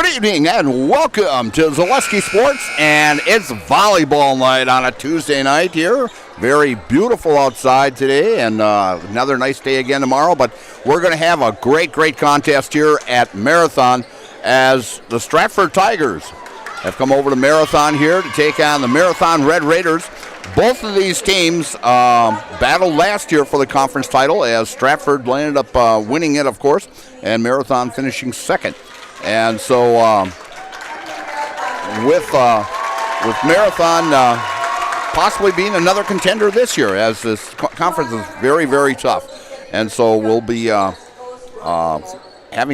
Good evening and welcome to Zaleski Sports, and it's volleyball night on a Tuesday night here. Very beautiful outside today, and another nice day again tomorrow, but we're going to have a great contest here at Marathon as the Stratford Tigers have come over to Marathon here to take on the Marathon Red Raiders. Both of these teams battled last year for the conference title as Stratford ended up winning it, of course, and Marathon finishing second. And so with Marathon possibly being another contender this year, as this conference is very tough. And so we'll be having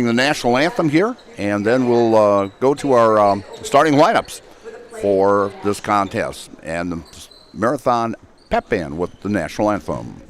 the national anthem here, and then we'll go to our starting lineups for this contest. And the Marathon pep band with the national anthem.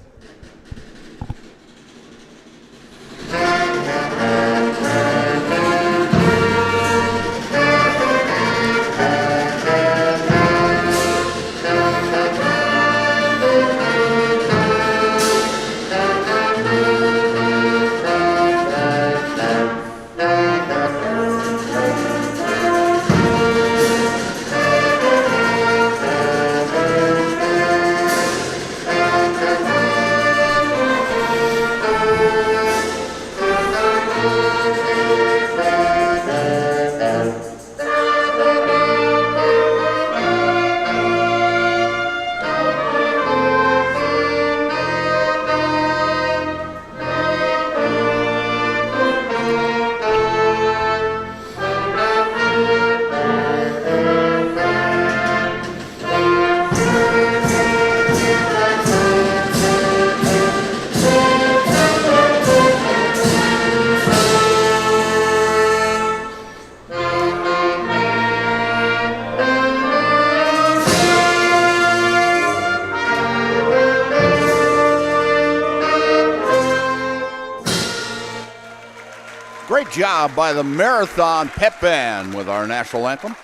Great job by the Marathon pep band with our national anthem.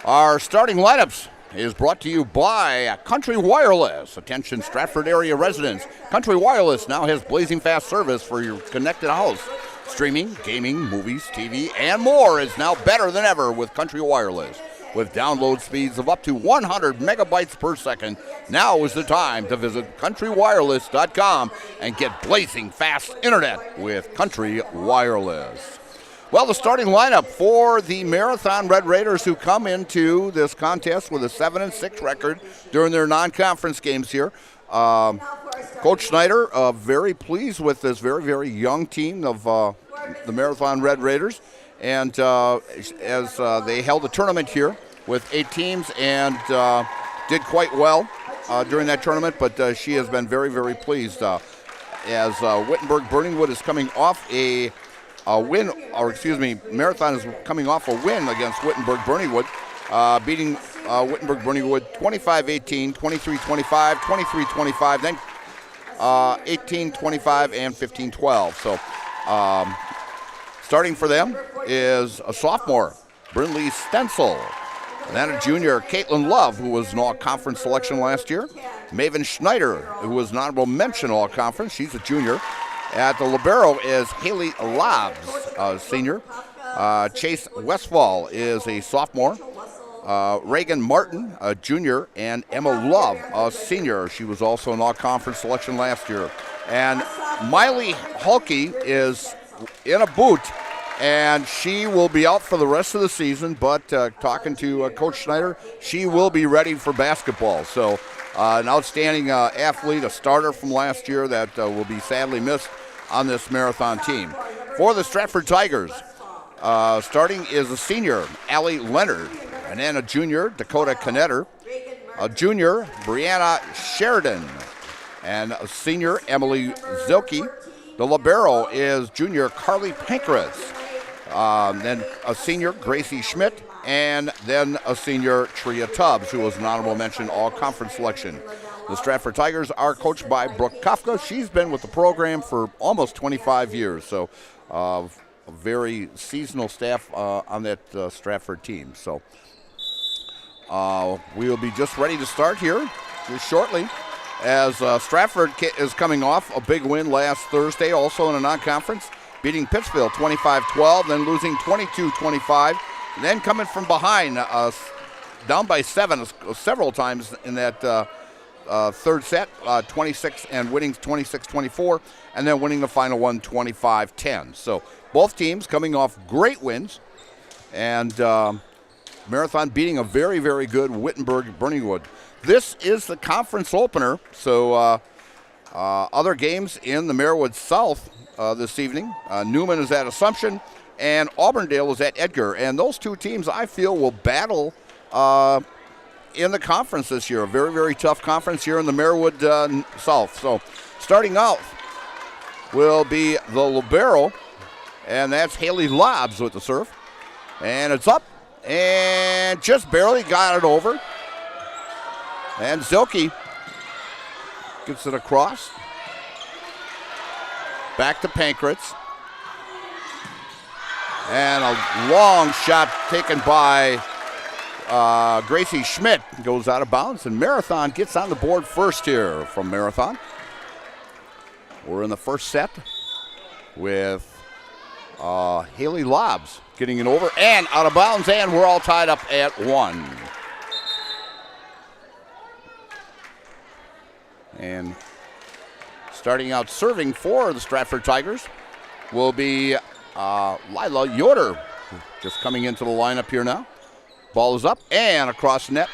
Our starting lineups is brought to you by Country Wireless. Attention Stratford area residents. Country Wireless now has blazing fast service for your connected house. Streaming, gaming, movies, TV, and more is now better than ever with Country Wireless. With download speeds of up to 100 megabytes per second, now is the time to visit countrywireless.com and get blazing fast internet with Country Wireless. Well, the starting lineup for the Marathon Red Raiders, who come into this contest with a 7-6 record during their non-conference games here. Coach Schneider, very pleased with this very young team of the Marathon Red Raiders. And as they held a tournament here with 8 teams and did quite well during that tournament, but she has been very pleased as Wittenberg-Burningwood is coming off Marathon is coming off a win against Wittenberg-Burningwood, beating Wittenberg-Burningwood 25-18, 23-25, 23-25, then 18-25, and 15-12. So starting for them is a sophomore, Brynlee Stencil. And then a junior, Caitlin Love, who was an all-conference selection last year. Maven Schneider, who was an honorable mention all-conference. She's a junior. At the libero is Haley Lobbs, senior. Chase Westfall is a sophomore. Reagan Martin, a junior, and Emma Love, a senior. She was also an all-conference selection last year. And Miley Hulke is in a boot, and she will be out for the rest of the season, but talking to Coach Schneider, she will be ready for basketball. So an outstanding athlete, a starter from last year that will be sadly missed on this Marathon team. For the Stratford Tigers, starting is a senior, Allie Leonard, and then a junior, Dakota Knetter, a junior, Brianna Sheridan, and a senior, Emily Zilke. The libero is junior, Carly Pankratz, then a senior, Gracie Schmidt, and then a senior, Tria Tubbs, who was an honorable mention all-conference selection. The Stratford Tigers are coached by Brooke Kafka. She's been with the program for almost 25 years, so a very seasonal staff on that Stratford team. So we will be just ready to start here just shortly, as Stratford is coming off a big win last Thursday, also in a non-conference, beating Pittsfield 25-12, then losing 22-25 then coming from behind, down by 7 several times in that third set, 26 and winning 26-24, and then winning the final one 25-10. So both teams coming off great wins, and Marathon beating a very, very good Wittenberg-Burningwood. This is the conference opener, so other games in the Marywood South this evening. Newman is at Assumption, and Auburndale is at Edgar. And those two teams, I feel, will battle in the conference this year. A very, very tough conference here in the Marywood South. So starting out will be the libero, and that's Haley Lobbs with the serve. And it's up, and just barely got it over. And Zilke gets it across. Back to Pankratz. And a long shot taken by Gracie Schmidt. Goes out of bounds, and Marathon gets on the board first here from Marathon. We're in the first set with Haley Lobbs getting it over and out of bounds, and we're all tied up at 1. And starting out serving for the Stratford Tigers will be Lila Yoder, just coming into the lineup here now. Ball is up and across the net.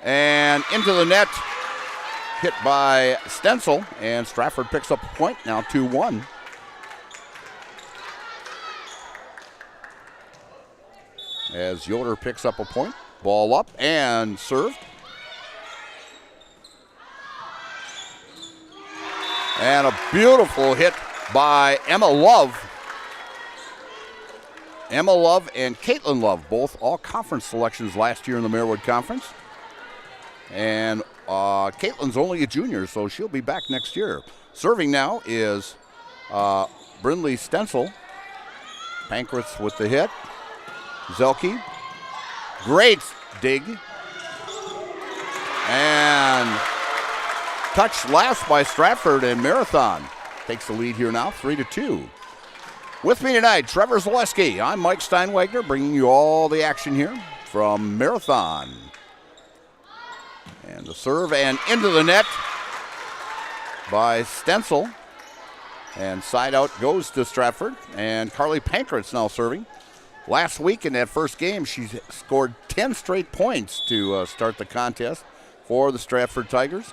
And into the net, hit by Stencil, and Stratford picks up a point, now 2-1. As Yoder picks up a point, ball up and served. And a beautiful hit by Emma Love. Emma Love and Caitlin Love, both all conference selections last year in the Marywood Conference. And Caitlin's only a junior, so she'll be back next year. Serving now is Brindley Stencil. Pankratz with the hit. Zelke. Great dig. And touched last by Stratford, and Marathon takes the lead here now, 3-2. With me tonight, Trevor Zaleski. I'm Mike Steinwagner, bringing you all the action here from Marathon. And the serve and into the net by Stencil. And side out goes to Stratford. And Carly Pankratz now serving. Last week in that first game, she scored 10 straight points to start the contest for the Stratford Tigers.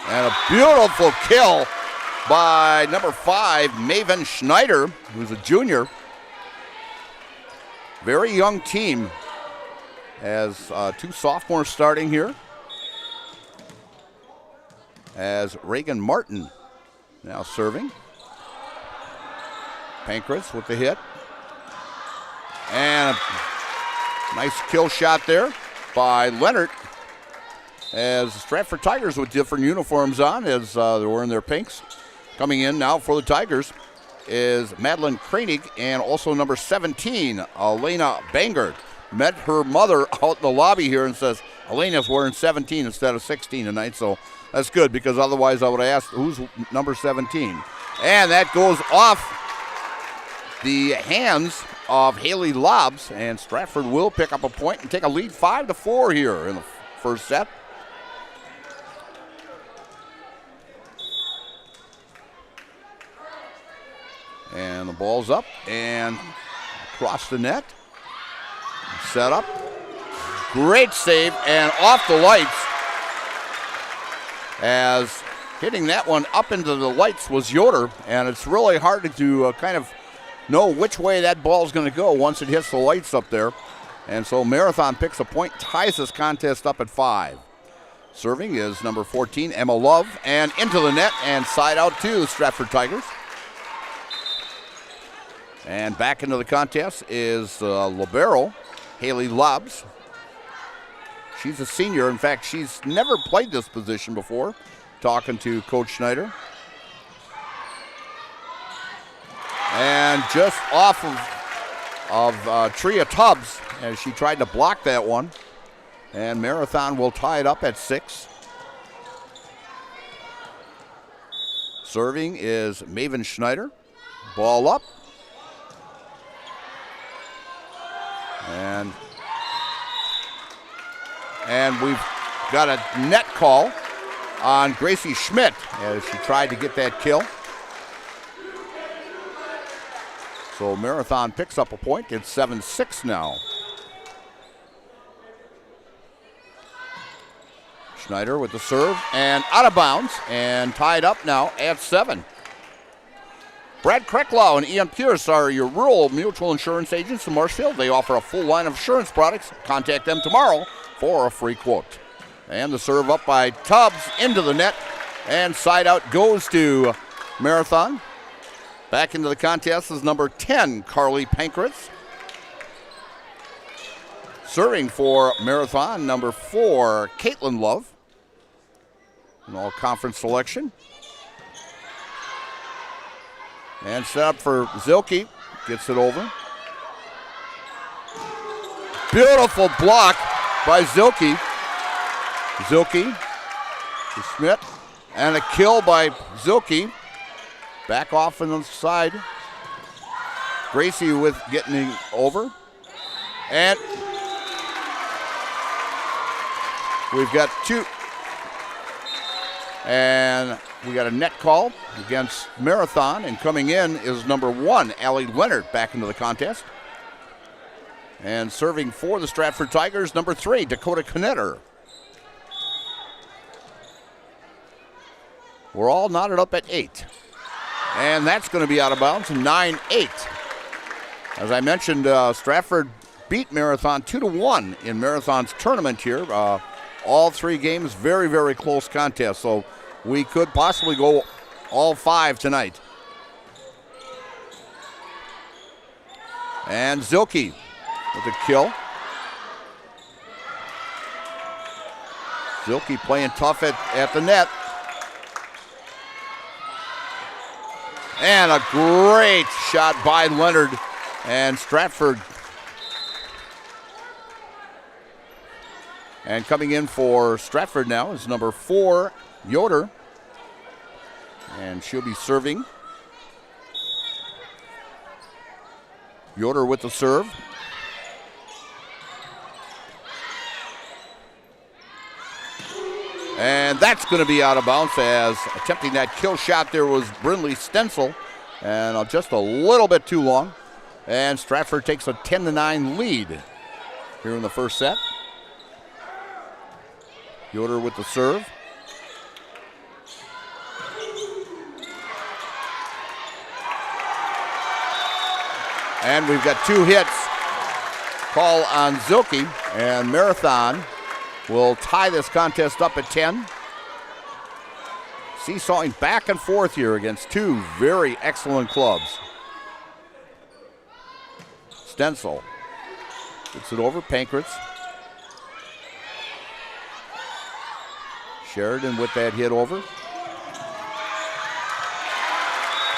And a beautiful kill by number 5, Maven Schneider, who's a junior. Very young team. Has 2 sophomores starting here. As Reagan Martin now serving. Pankratz with the hit. And a nice kill shot there by Leonard. As the Stratford Tigers with different uniforms on, as they're wearing their pinks. Coming in now for the Tigers is Madeline Kranig and also number 17, Elena Bangard. Met her mother out in the lobby here and says, Elena's wearing 17 instead of 16 tonight, so that's good because otherwise I would have asked who's number 17. And that goes off the hands of Haley Lobbs, and Stratford will pick up a point and take a lead 5-4 here in the first set. And the ball's up and across the net. Set up. Great save and off the lights. As hitting that one up into the lights was Yoder, and it's really hard to kind of know which way that ball is going to go once it hits the lights up there. And so Marathon picks a point, ties this contest up at 5. Serving is number 14, Emma Love, and into the net and side out to Stratford Tigers. And back into the contest is libero, Haley Lobbs. She's a senior. In fact, she's never played this position before, talking to Coach Schneider. And just off of Tria Tubbs as she tried to block that one. And Marathon will tie it up at 6. Serving is Maven Schneider. Ball up. And we've got a net call on Gracie Schmidt as she tried to get that kill. So Marathon picks up a point. It's 7-6 now. Schneider with the serve and out of bounds and tied up now at 7. Brad Krecklau and Ian Pierce are your rural mutual insurance agents in Marshfield. They offer a full line of insurance products. Contact them tomorrow for a free quote. And the serve up by Tubbs into the net, and side out goes to Marathon. Back into the contest is number 10, Carly Pankratz. Serving for Marathon, number 4, Caitlin Love. An all-conference selection. And set up for Zilke. Gets it over. Beautiful block by Zilke. Zilke to Schmidt. And a kill by Zilke. Back off on the side. Gracie with getting over. And we've got 2. And we got a net call against Marathon, and coming in is number 1, Allie Leonard, back into the contest. And serving for the Stratford Tigers, number 3, Dakota Knetter. We're all knotted up at 8. And that's going to be out of bounds, 9-8. As I mentioned, Stratford beat Marathon 2-1 in Marathon's tournament here. All 3 games, very, very close contest. So we could possibly go all 5 tonight. And Zilke with a kill. Zilke playing tough at the net. And a great shot by Leonard, and Stratford. And coming in for Stratford now is number 4, Yoder. And she'll be serving. Yoder with the serve. And that's going to be out of bounds, as attempting that kill shot there was Brindley Stencil. And just a little bit too long. And Stratford takes a 10-9 lead here in the first set. Yoder with the serve. And we've got 2 hits. Call on Zilke, and Marathon will tie this contest up at 10. Seesawing back and forth here against 2 very excellent clubs. Stencil gets it over, Pankratz. Sheridan with that hit over.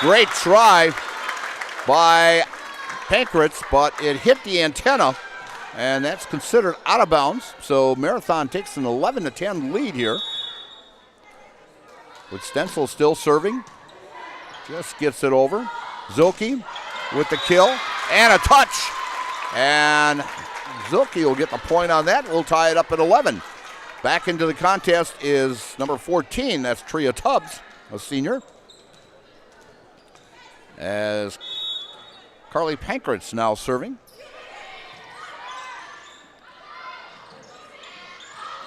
Great try by Pankratz, but it hit the antenna, and that's considered out of bounds. So Marathon takes an 11-10 lead here. With Stencil still serving. Just gets it over. Zilke with the kill and a touch. And Zilke will get the point on that. We'll tie it up at 11. Back into the contest is number 14. That's Tria Tubbs, a senior. As Carly Pankratz now serving.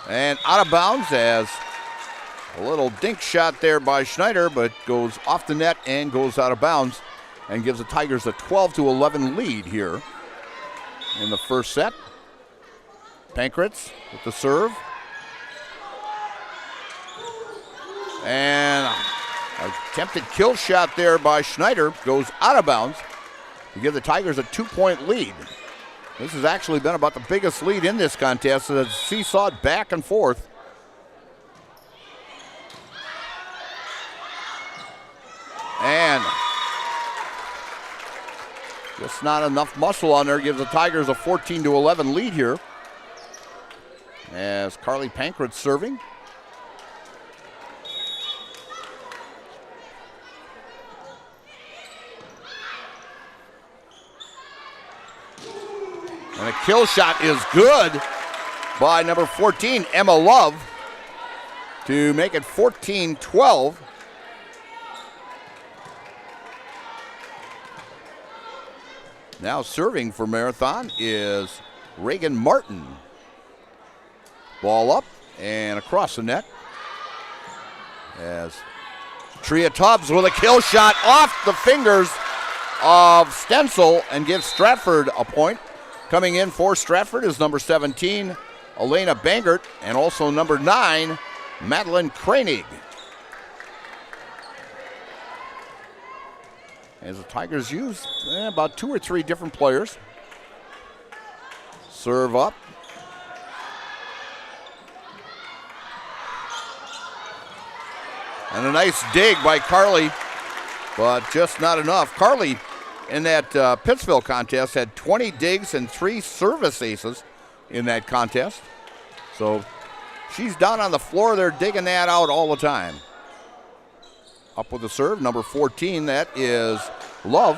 And out of bounds, as a little dink shot there by Schneider, but goes off the net and goes out of bounds and gives the Tigers a 12-11 lead here in the first set. Pankratz with the serve. And an attempted kill shot there by Schneider goes out of bounds to give the Tigers a 2-point lead. This has actually been about the biggest lead in this contest, as it's seesawed back and forth. And just not enough muscle on there. Gives the Tigers a 14-11 lead here. As Carly Pankratz serving. And a kill shot is good by number 14, Emma Love, to make it 14-12. Now serving for Marathon is Reagan Martin. Ball up and across the net. As Tria Tubbs with a kill shot off the fingers of Stencil and gives Stratford a point. Coming in for Stratford is number 17, Elena Bangert, and also number 9, Madeline Kranig. As the Tigers use about 2 or 3 different players. Serve up. And a nice dig by Carly, but just not enough. Carly, in that Pittsville contest, had 20 digs and 3 service aces in that contest. So she's down on the floor there digging that out all the time. Up with the serve, number 14, that is Love.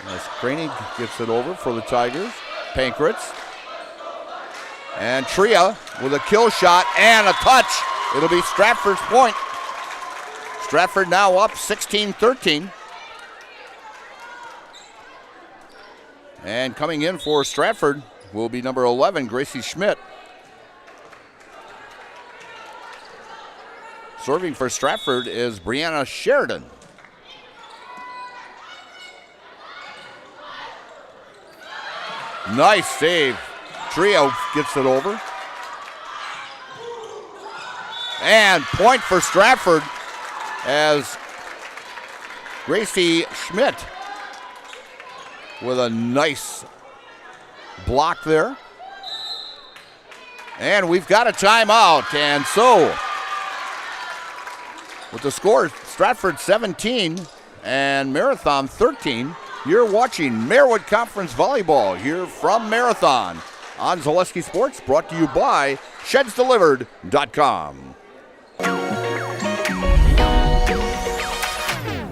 As Craney gets it over for the Tigers. Pankratz. And Tria with a kill shot and a touch. It'll be Stratford's point. Stratford now up 16-13. And coming in for Stratford will be number 11, Gracie Schmidt. Serving for Stratford is Brianna Sheridan. Nice save. Trio gets it over. And point for Stratford as Gracie Schmidt with a nice block there. And we've got a timeout. And so, with the score, Stratford 17 and Marathon 13, you're watching Marewood Conference Volleyball here from Marathon on Zaleski Sports, brought to you by ShedsDelivered.com.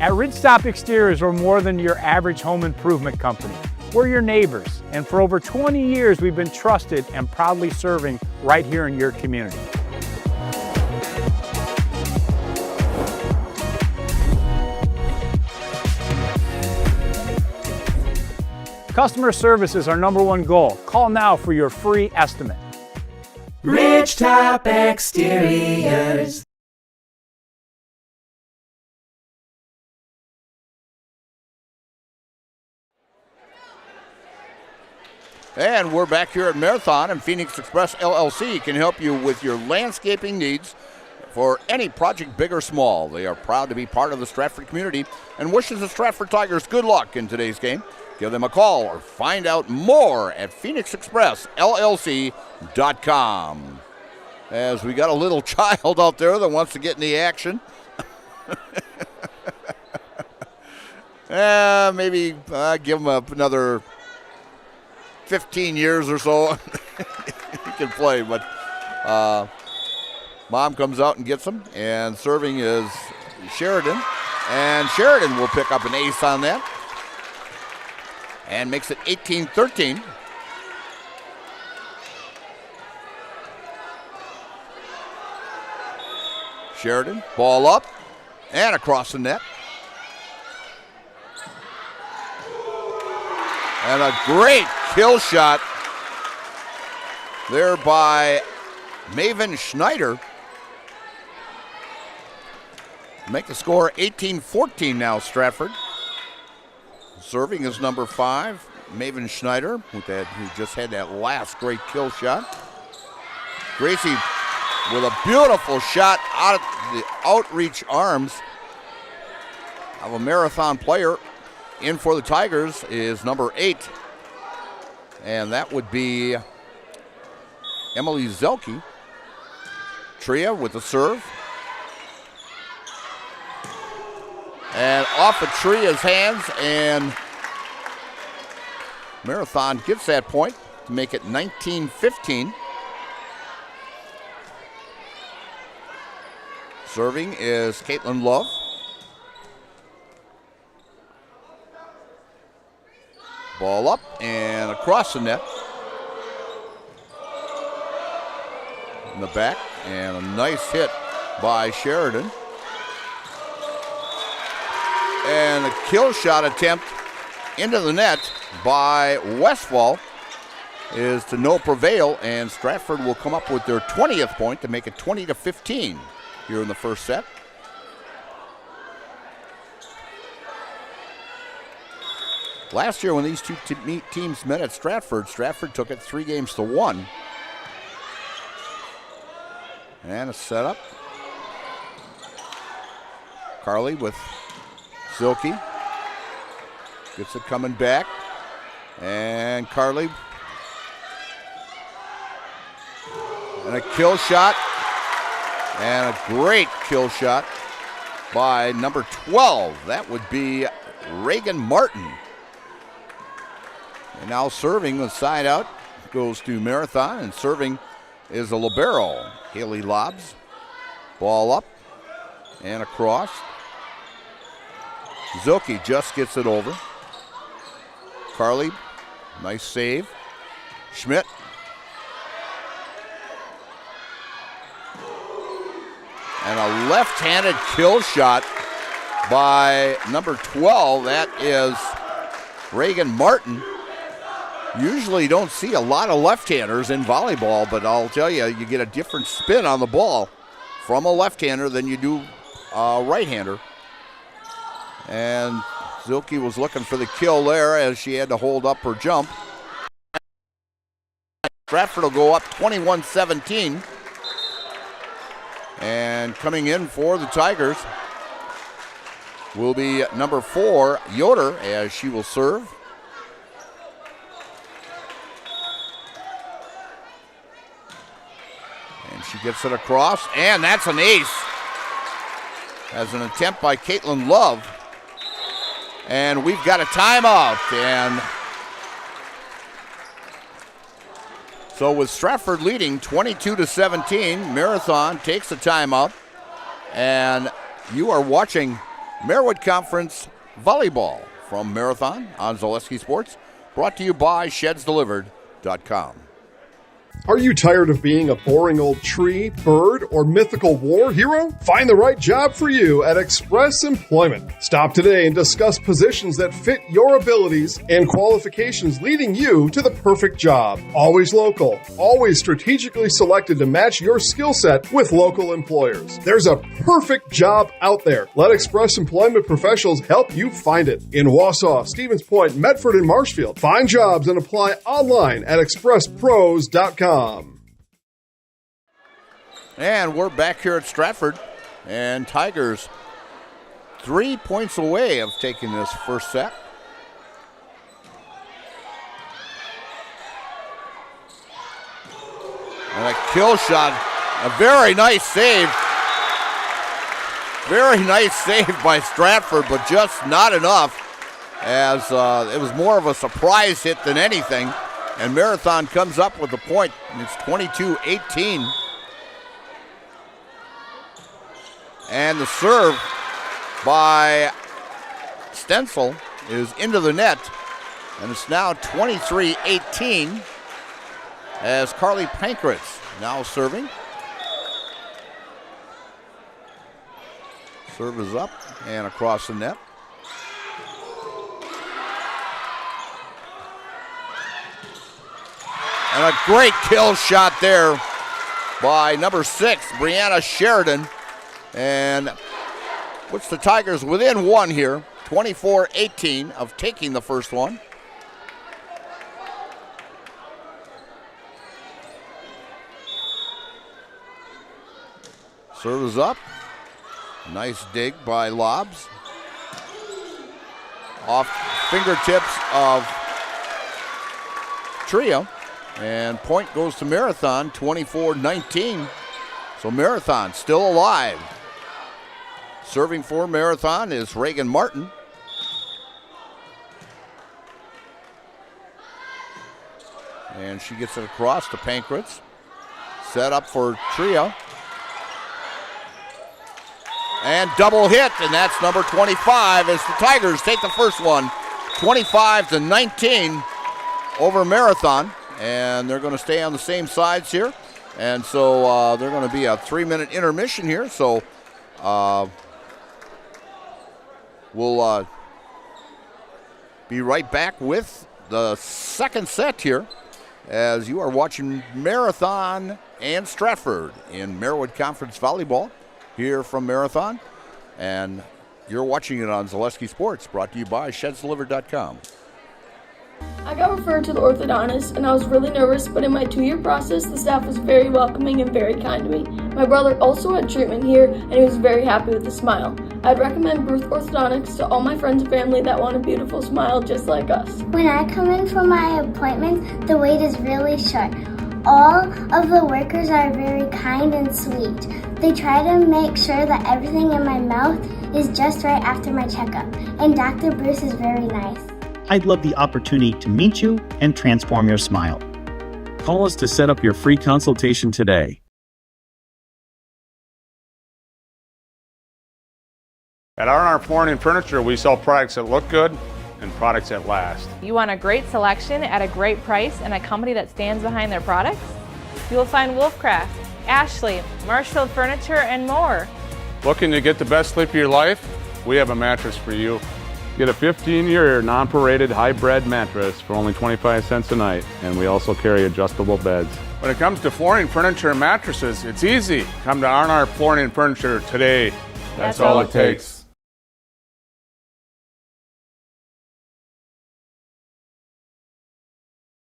At Ridgetop Exteriors, we're more than your average home improvement company. We're your neighbors, and for over 20 years, we've been trusted and proudly serving right here in your community. Customer service is our #1 goal. Call now for your free estimate. Ridgetop Exteriors. And we're back here at Marathon, and Phoenix Express LLC can help you with your landscaping needs for any project, big or small. They are proud to be part of the Stratford community and wishes the Stratford Tigers good luck in today's game. Give them a call or find out more at PhoenixExpressLLC.com. As we got a little child out there that wants to get in the action. Maybe give him another 15 years or so. He can play, but mom comes out and gets him, and serving is Sheridan. And Sheridan will pick up an ace on that and makes it 18-13. Sheridan, ball up and across the net. And a great kill shot there by Maven Schneider. Make the score 18-14 now, Stratford. Serving is number 5, Maven Schneider, who just had that last great kill shot. Gracie with a beautiful shot out of the outreach arms of a Marathon player. In for the Tigers is number 8, and that would be Emily Zelke. Tria with the serve. And off of Tria's hands, and Marathon gets that point to make it 19-15. Serving is Caitlin Love. Ball up and across the net. In the back, and a nice hit by Sheridan. And a kill shot attempt into the net by Westfall is to no prevail, and Stratford will come up with their 20th point to make it 20-15 here in the first set. Last year when these two teams met at Stratford, Stratford took it 3-1. And a setup. Carly with Zilke. Gets it coming back. And Carly. And a kill shot. And a great kill shot by number 12. That would be Reagan Martin. And now serving the side out goes to Marathon, and serving is a libero. Haley lobs. Ball up and across. Zilke just gets it over. Carly, nice save. Schmidt. And a left-handed kill shot by number 12. That is Reagan Martin. Usually you don't see a lot of left-handers in volleyball, but I'll tell you, you get a different spin on the ball from a left-hander than you do a right-hander. And Zilke was looking for the kill there as she had to hold up her jump. Stratford will go up 21-17. And coming in for the Tigers will be number 4, Yoder, as she will serve. And she gets it across, and that's an ace. As an attempt by Caitlin Love. And we've got a timeout. And so with Stratford leading 22-17, Marathon takes a timeout. And you are watching Marewood Conference Volleyball from Marathon on Zaleski Sports, brought to you by ShedsDelivered.com. Are you tired of being a boring old tree, bird, or mythical war hero? Find the right job for you at Express Employment. Stop today and discuss positions that fit your abilities and qualifications, leading you to the perfect job. Always local, always strategically selected to match your skill set with local employers. There's a perfect job out there. Let Express Employment professionals help you find it. In Wausau, Stevens Point, Medford, and Marshfield. Find jobs and apply online at expresspros.com. And we're back here at Stratford, and Tigers 3 points away of taking this first set. And a kill shot, a very nice save. Very nice save by Stratford, but just not enough, as it was more of a surprise hit than anything. And Marathon comes up with a point, and it's 22-18. And the serve by Stenzel is into the net, and it's now 23-18 as Carly Pankratz now serving. Serve is up and across the net. And a great kill shot there by number 6, Brianna Sheridan. And puts the Tigers within one here, 24-18 of taking the first one. Serve is up. Nice dig by Lobs. Off fingertips of Trio. And point goes to Marathon, 24-19. So Marathon still alive. Serving for Marathon is Reagan Martin. And she gets it across to Pankratz. Set up for Trio. And double hit, and that's number 25 as the Tigers take the first one, 25-19 over Marathon, and they're going to stay on the same sides here. And so they're going to be a 3-minute intermission here. So we'll be right back with the second set here as you are watching Marathon and Stratford in Merriwood Conference Volleyball here from Marathon. And you're watching it on Zaleski Sports, brought to you by ShedsDelivered.com. I got referred to the orthodontist, and I was really nervous, but in my 2-year process, the staff was very welcoming and very kind to me. My brother also had treatment here, and he was very happy with his smile. I'd recommend Bruce Orthodontics to all my friends and family that want a beautiful smile just like us. When I come in for my appointment, the wait is really short. All of the workers are very kind and sweet. They try to make sure that everything in my mouth is just right after my checkup, and Dr. Bruce is very nice. I'd love the opportunity to meet you and transform your smile. Call us to set up your free consultation today. At R&R Flooring and Furniture, we sell products that look good and products that last. You want a great selection at a great price and a company that stands behind their products? You will find Wolfcraft, Ashley, Marshfield Furniture, and more. Looking to get the best sleep of your life? We have a mattress for you. Get a 15-year non-paraded hybrid mattress for only 25 cents a night, and we also carry adjustable beds. When it comes to flooring, furniture, and mattresses, it's easy. Come to R&R Flooring and Furniture today. That's all it takes.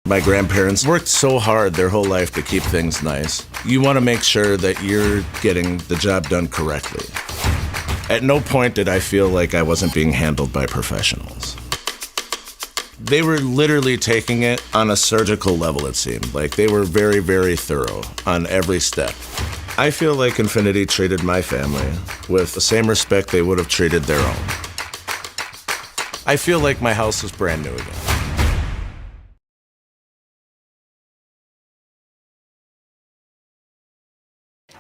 My grandparents worked so hard their whole life to keep things nice. You want to make sure that you're getting the job done correctly. At no point did I feel like I wasn't being handled by professionals. They were literally taking it on a surgical level, it seemed. Like they were very, very thorough on every step. I feel like Infinity treated my family with the same respect they would have treated their own. I feel like my house is brand new again.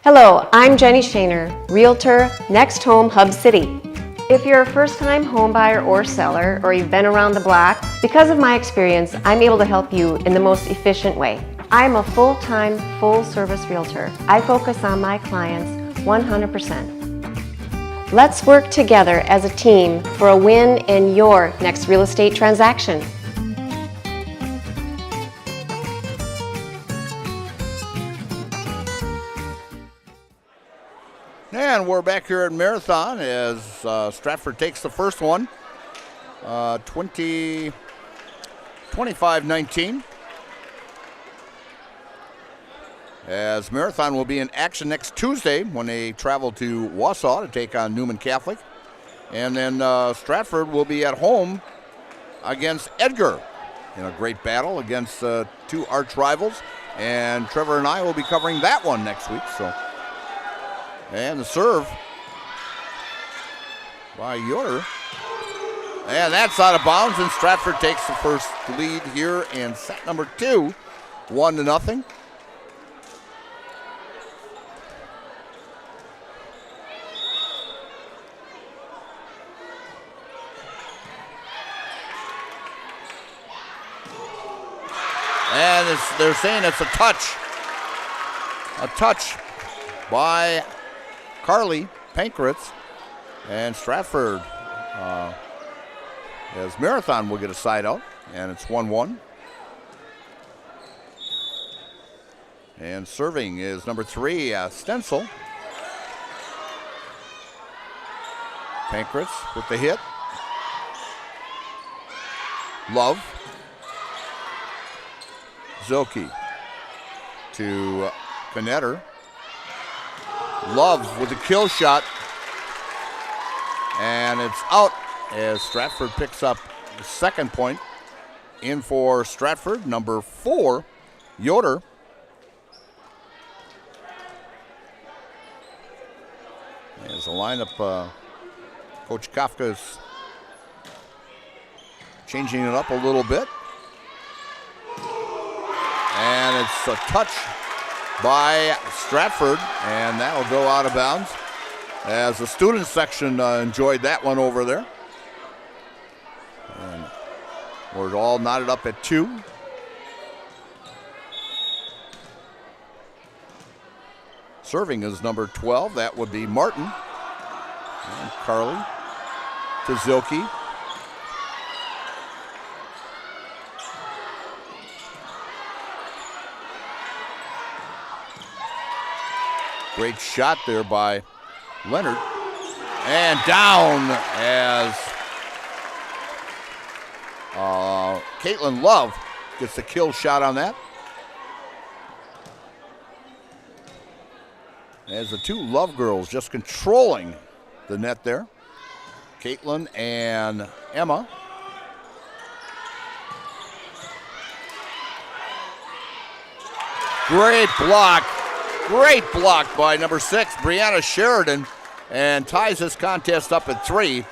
Hello, I'm Jenny Shaner, Realtor, Next Home Hub City. If you're a first-time home buyer or seller, or you've been around the block, because of my experience, I'm able to help you in the most efficient way. I'm a full-time, full-service realtor. I focus on my clients 100%. Let's work together as a team for a win in your next real estate transaction. And we're back here at Marathon as Stratford takes the first one, 25-19. As Marathon will be in action next Tuesday when they travel to Wausau to take on Newman Catholic. And then Stratford will be at home against Edgar in a great battle against two arch rivals. And Trevor and I will be covering that one next week. And the serve by Yoder. And that's out of bounds, and Stratford takes the first lead here in set number 2, 1-0. And they're saying it's a touch. A touch by Carly Pankratz, and Stratford, as Marathon will get a side out, and it's 1-1. And serving is number 3, Stencil. Pankratz with the hit. Love. Zilke to Knetter. Love with the kill shot, and it's out as Stratford picks up the second point. In for Stratford, number 4, Yoder. As the lineup, Coach Kafka's changing it up a little bit. And it's a touch by Stratford, and that'll go out of bounds as the student section enjoyed that one over there. And We're all knotted up at 2. Serving is number 12. That would be Martin. And Carly to Zilke. Great shot there by Leonard. And down as Caitlin Love gets the kill shot on that. As the two Love girls just controlling the net there. Caitlin and Emma. Great block by number 6, Brianna Sheridan, and ties this contest up at 3.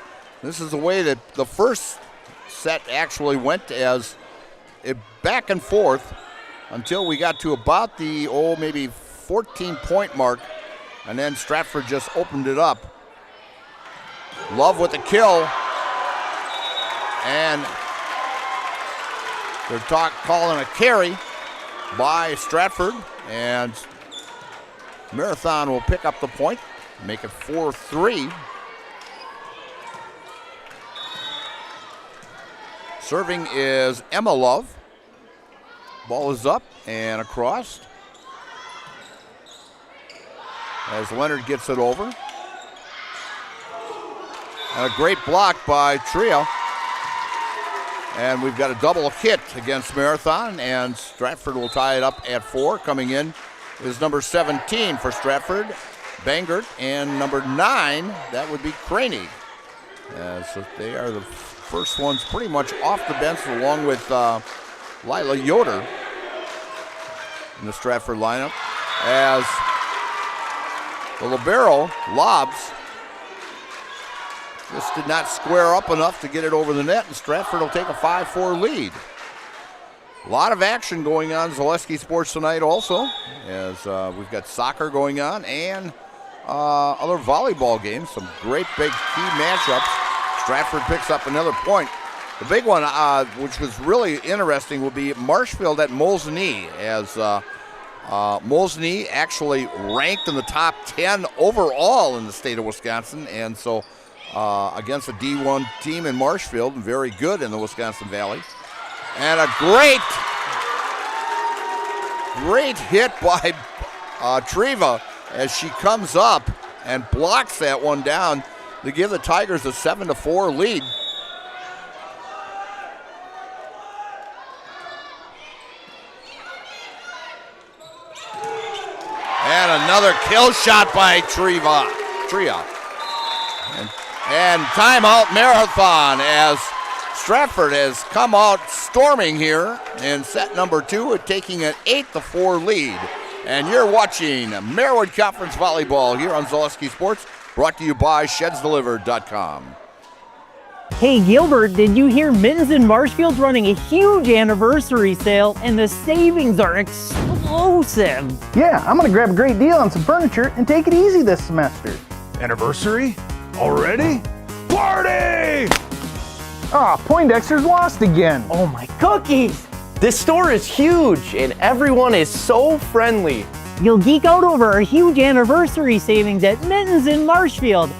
This is the way that the first set actually went, as it back and forth until we got to about the, maybe 14-point mark, and then Stratford just opened it up. Love with the kill, and they're calling a carry by Stratford, and Marathon will pick up the point, make it 4-3. Serving is Emma Love. Ball is up and across as Leonard gets it over. And a great block by Tria. And we've got a double hit against Marathon, and Stratford will tie it up at 4. Coming in is number 17 for Stratford, Bangert, and number 9, that would be Craney. So they are the first ones pretty much off the bench, along with Lila Yoder in the Stratford lineup, as the libero lobs just did not square up enough to get it over the net, and Stratford will take a 5-4 lead. A lot of action going on Zaleski Sports tonight also, as we've got soccer going on and other volleyball games, some great big key matchups. Stratford picks up another point. The big one, which was really interesting, will be Marshfield at Mosinee, as Mosinee actually ranked in the top 10 overall in the state of Wisconsin, and so against a D1 team in Marshfield, very good in the Wisconsin Valley. And a great hit by Treva as she comes up and blocks that one down to give the Tigers a 7-4 lead. And another kill shot by Tria. And timeout Marathon, as Stratford has come out storming here in set number 2, taking an 8-4 lead. And you're watching Merriwood Conference Volleyball here on Zaleski Sports, brought to you by ShedsDelivered.com. Hey Gilbert, did you hear Mittens in Marshfield's running a huge anniversary sale and the savings are explosive? Yeah, I'm gonna grab a great deal on some furniture and take it easy this semester. Anniversary? Already? Party! Poindexter's lost again. Oh my cookies! This store is huge and everyone is so friendly. You'll geek out over our huge anniversary savings at Mittens in Marshfield.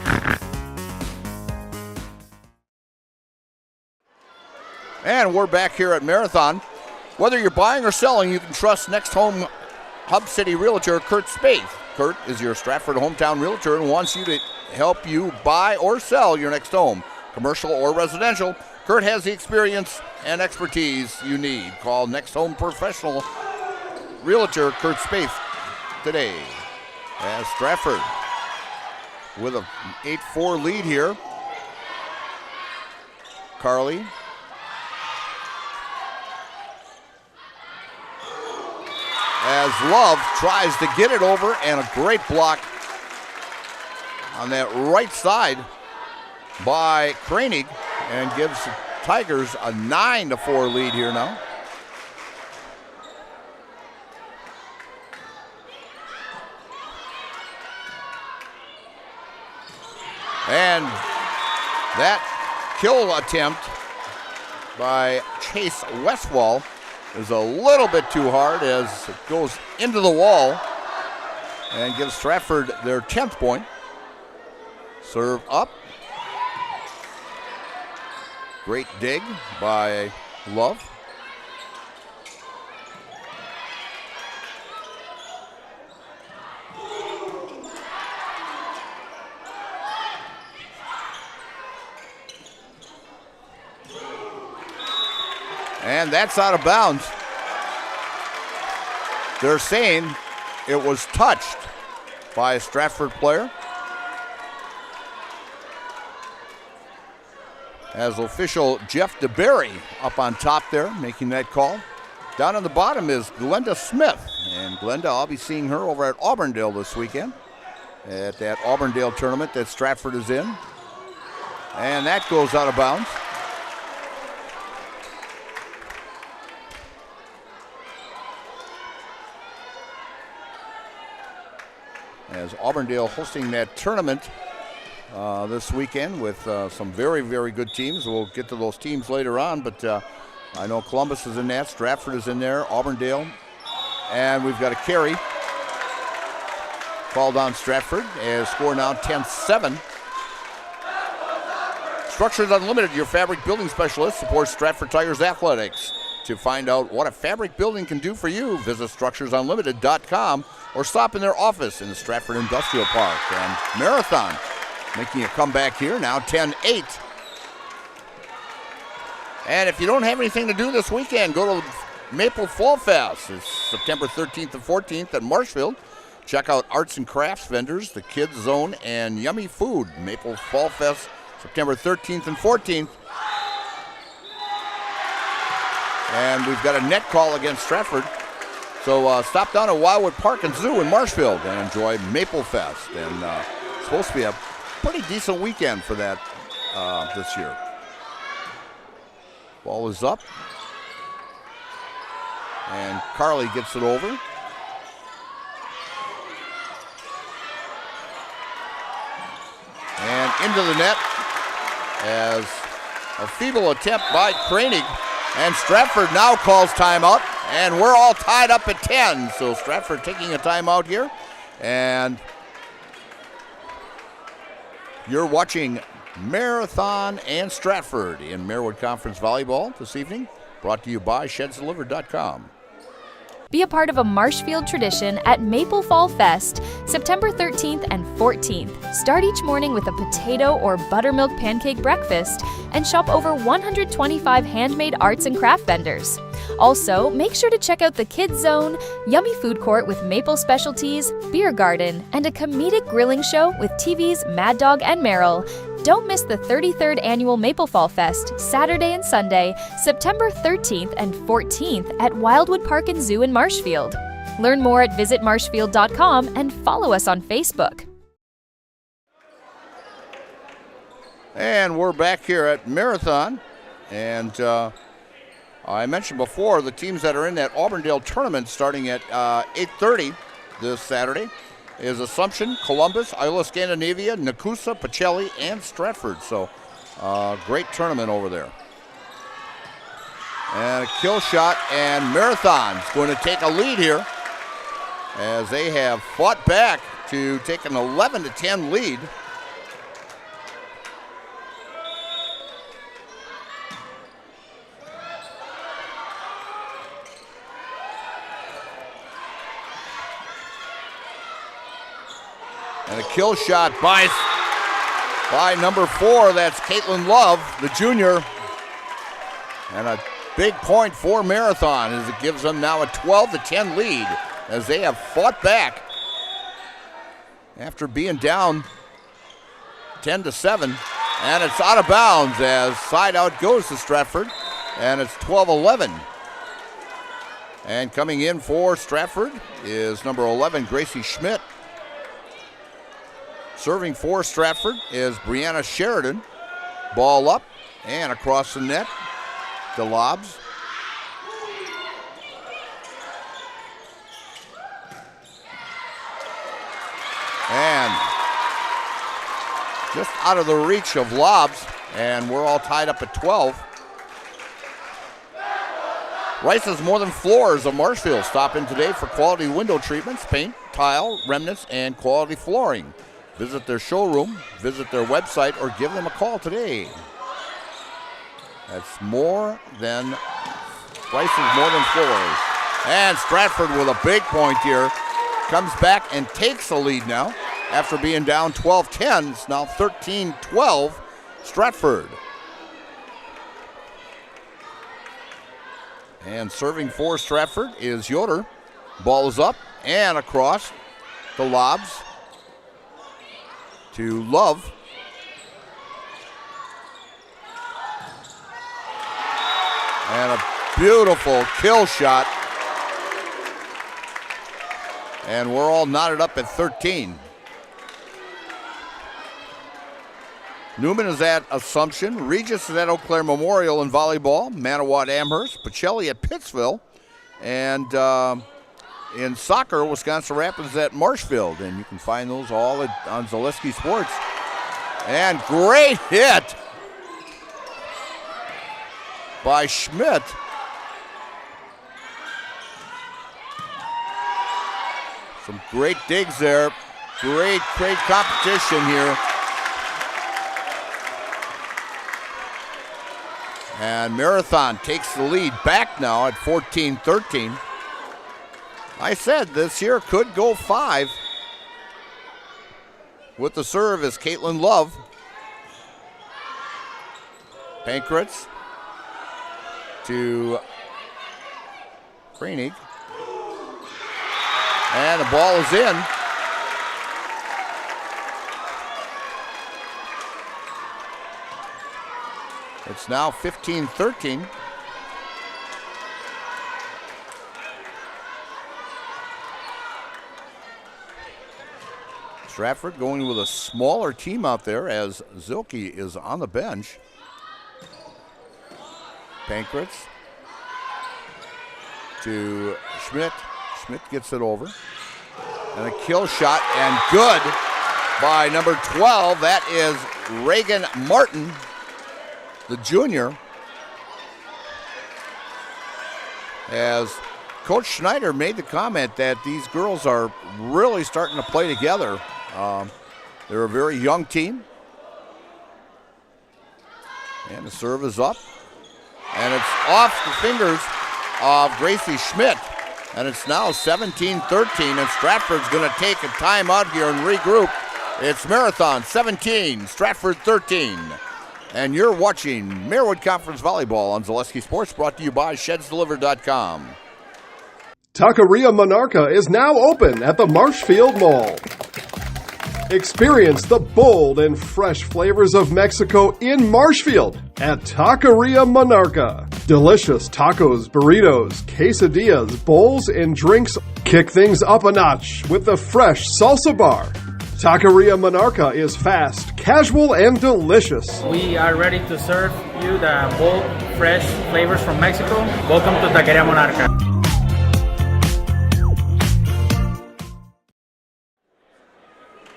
And we're back here at Marathon. Whether you're buying or selling, you can trust Next Home Hub City Realtor Kurt Spaeth. Kurt is your Stratford hometown realtor and wants you to help you buy or sell your next home, commercial or residential. Kurt has the experience and expertise you need. Call Next Home Professional Realtor Kurt Spaeth today. As Stratford with an 8-4 lead here. Carly. As Love tries to get it over, and a great block on that right side by Kranig, and gives the Tigers a 9-4 lead here now. And that kill attempt by Chase Westwall is a little bit too hard as it goes into the wall and gives Stratford their 10th point. Serve up. Great dig by Love. And that's out of bounds. They're saying it was touched by a Stratford player. As official Jeff DeBerry up on top there making that call. Down on the bottom is Glenda Smith. And Glenda, I'll be seeing her over at Auburndale this weekend at that Auburndale tournament that Stratford is in. And that goes out of bounds. As Auburndale hosting that tournament this weekend with some very, very good teams. We'll get to those teams later on, but I know Columbus is in that, Stratford is in there, Auburndale, and we've got a carry called on Stratford as score now 10-7. Structures Unlimited, your fabric building specialist, supports Stratford Tigers athletics. To find out what a fabric building can do for you, visit structuresunlimited.com or stop in their office in the Stratford Industrial Park. And Marathon making a comeback here, now 10-8. And if you don't have anything to do this weekend, go to Maple Fall Fest. It's September 13th and 14th at Marshfield. Check out arts and crafts vendors, the Kids Zone, and yummy food. Maple Fall Fest, September 13th and 14th. And we've got a net call against Stratford. So stop down at Wildwood Park and Zoo in Marshfield and enjoy Maple Fest. And it's supposed to be a pretty decent weekend for that this year. Ball is up. And Carly gets it over. And into the net as a feeble attempt by Kranig. And Stratford now calls timeout, and we're all tied up at 10. So Stratford taking a timeout here. And you're watching Marathon and Stratford in Marewood Conference Volleyball this evening. Brought to you by ShedsDelivered.com. Be a part of a Marshfield tradition at Maple Fall Fest, September 13th and 14th. Start each morning with a potato or buttermilk pancake breakfast and shop over 125 handmade arts and craft vendors. Also, make sure to check out the Kids Zone, yummy food court with maple specialties, beer garden, and a comedic grilling show with TV's Mad Dog and Meryl. Don't miss the 33rd Annual Maple Fall Fest, Saturday and Sunday, September 13th and 14th at Wildwood Park and Zoo in Marshfield. Learn more at visitmarshfield.com and follow us on Facebook. And we're back here at Marathon. And I mentioned before the teams that are in that Auburndale tournament starting at 8:30 this Saturday is Assumption, Columbus, Isla Scandinavia, Nakusa, Pacelli, and Stratford. So great tournament over there. And a kill shot, and Marathon's going to take a lead here as they have fought back to take an 11-10 lead. And a kill shot by number 4. That's Caitlin Love, the junior. And a big point for Marathon as it gives them now a 12-10 lead as they have fought back after being down 10-7. And it's out of bounds as side out goes to Stratford. And it's 12-11. And coming in for Stratford is number 11, Gracie Schmidt. Serving for Stratford is Brianna Sheridan. Ball up and across the net to Lobs. And just out of the reach of Lobs, and we're all tied up at 12. Rice's More Than Floors of Marshfield. Stop in today for quality window treatments, paint, tile, remnants, and quality flooring. Visit their showroom, visit their website, or give them a call today. That's Rice's More Than Floors. And Stratford with a big point here. Comes back and takes the lead now after being down 12-10. It's now 13-12, Stratford. And serving for Stratford is Yoder. Ball is up and across the lobs to Love. And a beautiful kill shot. And we're all knotted up at 13. Newman is at Assumption. Regis is at Eau Claire Memorial in volleyball. Manawa at Amherst. Pacelli at Pittsville. And in soccer, Wisconsin Rapids at Marshfield. And you can find those all on Zaleski Sports. And great hit by Schmidt. Some great digs there. Great competition here. And Marathon takes the lead back now at 14-13. I said this here could go 5. With the serve is Caitlin Love. Pankratz to Koenig. And the ball is in. It's now 15-13. Stratford going with a smaller team out there as Zilke is on the bench. Pankratz to Schmidt. Schmidt gets it over. And a kill shot, and good by number 12. That is Reagan Martin, the junior. As Coach Schneider made the comment that these girls are really starting to play together. They're a very young team. And the serve is up. And it's off the fingers of Gracie Schmidt. And it's now 17-13, and Stratford's going to take a timeout here and regroup. It's Marathon 17, Stratford 13. And you're watching Marewood Conference Volleyball on Zaleski Sports, brought to you by ShedsDelivered.com. Taqueria Monarca is now open at the Marshfield Mall. Experience the bold and fresh flavors of Mexico in Marshfield at Taqueria Monarca. Delicious tacos, burritos, quesadillas, bowls, and drinks. Kick things up a notch with the fresh salsa bar. Taqueria Monarca is fast, casual, and delicious. We are ready to serve you the bold, fresh flavors from Mexico. Welcome to Taqueria Monarca.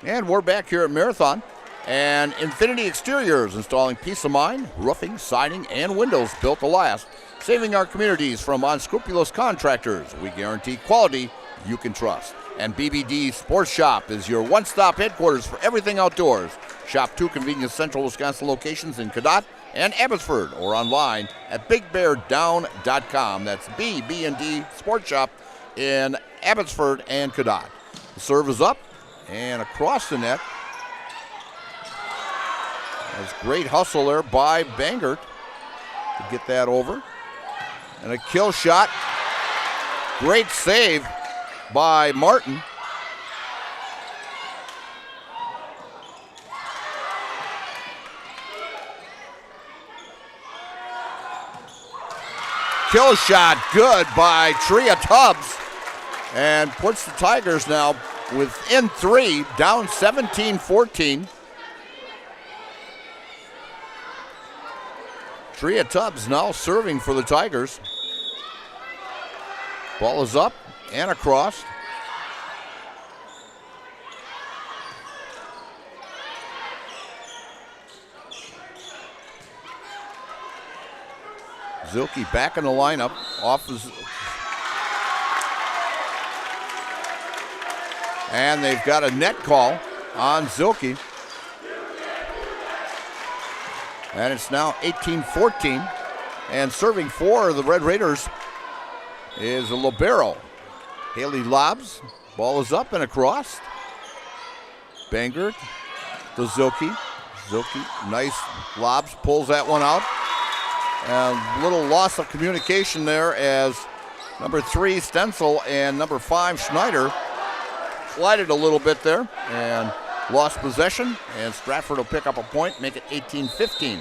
And we're back here at Marathon. And Infinity Exteriors, installing peace of mind, roofing, siding, and windows built to last. Saving our communities from unscrupulous contractors. We guarantee quality you can trust. And BBD Sports Shop is your one-stop headquarters for everything outdoors. Shop 2 convenient central Wisconsin locations in Cadott and Abbotsford, or online at BigBearDown.com. That's B&D Sports Shop in Abbotsford and Cadott. The serve is up and across the net. That's great hustle there by Bangert to get that over. And a kill shot. Great save by Martin. Kill shot good by Tria Tubbs, and puts the Tigers now within 3, down 17-14. Tria Tubbs now serving for the Tigers. Ball is up and across. Zilke back in the lineup And they've got a net call on Zilke. And it's now 18-14. And serving for the Red Raiders is a libero. Haley lobs. Ball is up and across. Banger to Zilke. Zilke, nice lobs, pulls that one out. And little loss of communication there as number 3, Stenzel, and number 5, Schneider slided a little bit there and lost possession. And Stratford will pick up a point, make it 18-15.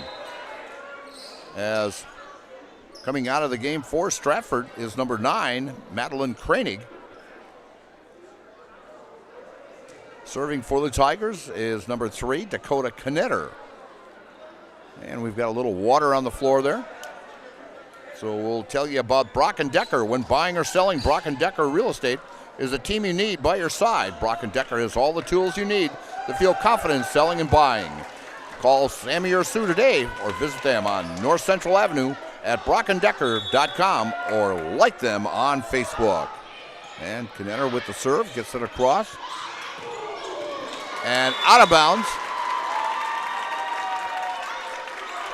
As coming out of the game for Stratford is number 9, Madeline Kranig. Serving for the Tigers is number 3, Dakota Knetter. And we've got a little water on the floor there. So we'll tell you about Brock & Decker. When buying or selling, Brock & Decker Real Estate is a team you need by your side. Brock & Decker has all the tools you need to feel confident selling and buying. Call Sammy or Sue today or visit them on North Central Avenue at brockanddecker.com or like them on Facebook. And Knetter with the serve, gets it across. And out of bounds.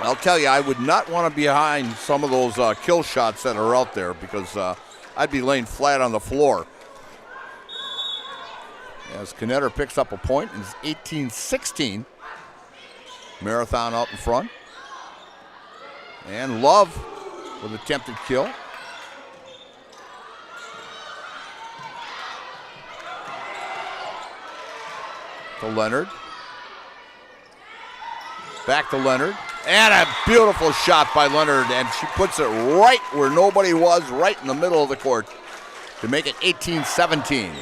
I'll tell you, I would not want to be behind some of those kill shots that are out there because I'd be laying flat on the floor. As Knetter picks up a point, it's 18-16. Marathon out in front. And Love with attempted kill. To Leonard. Back to Leonard. And a beautiful shot by Leonard, and she puts it right where nobody was, right in the middle of the court to make it 18-17.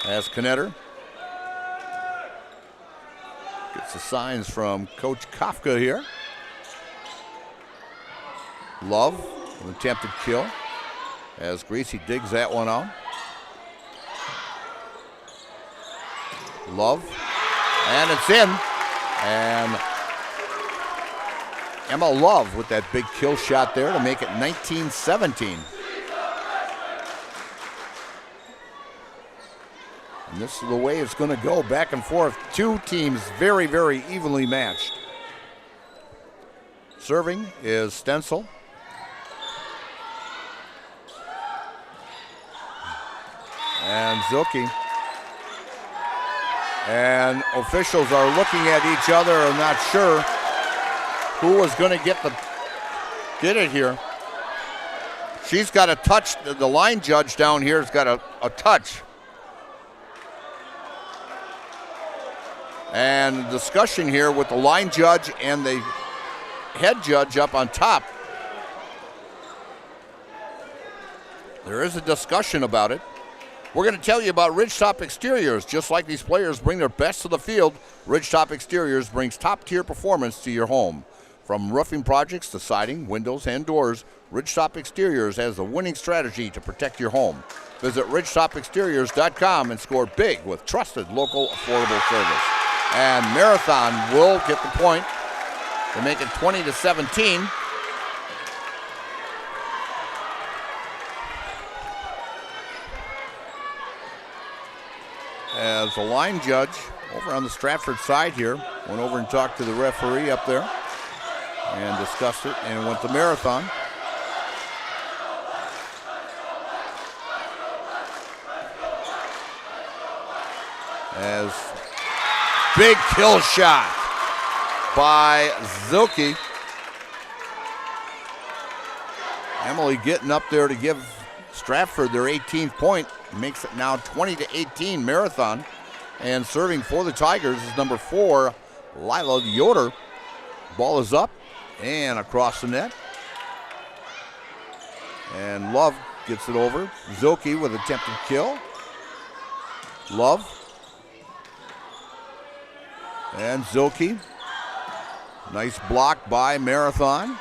As Knetter gets the signs from Coach Kafka here. Love, an attempted kill, as Gracie digs that one out. Love. And it's in. And Emma Love with that big kill shot there to make it 19-17. And this is the way it's going to go, back and forth. Two teams very, very evenly matched. Serving is Stenzel. And Zilke. And officials are looking at each other and not sure who was going to get it here. She's got a touch. The line judge down here has got a touch. And discussion here with the line judge and the head judge up on top. There is a discussion about it. We're going to tell you about Ridgetop Exteriors. Just like these players bring their best to the field, Ridgetop Exteriors brings top-tier performance to your home. From roofing projects to siding, windows, and doors, Ridgetop Exteriors has the winning strategy to protect your home. Visit ridgetopexteriors.com and score big with trusted local affordable service. And Marathon will get the point to make it 20-17. As the line judge over on the Stratford side here went over and talked to the referee up there and discussed it and went to Marathon. As big kill shot by Zilke. Emily getting up there to give Stratford their 18th point. Makes it now 20-18 Marathon. And serving for the Tigers is number 4, Lila Yoder. Ball is up and across the net. And Love gets it over. Zilke with attempted kill. Love. And Zilke. Nice block by Marathon.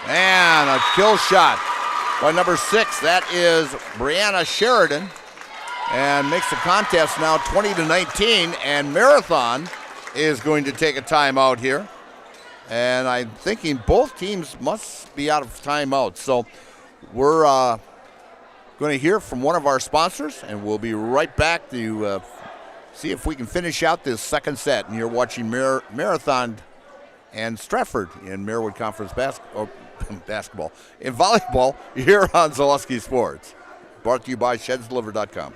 And a kill shot by number 6. That is Brianna Sheridan. And makes the contest now 20-19. And Marathon is going to take a timeout here. And I'm thinking both teams must be out of timeout. So we're going to hear from one of our sponsors, and we'll be right back to see if we can finish out this second set. And you're watching Marathon and Stratford in Marewood Conference basketball. In volleyball, here on Zaleski Sports. Brought to you by ShedsDeliver.com.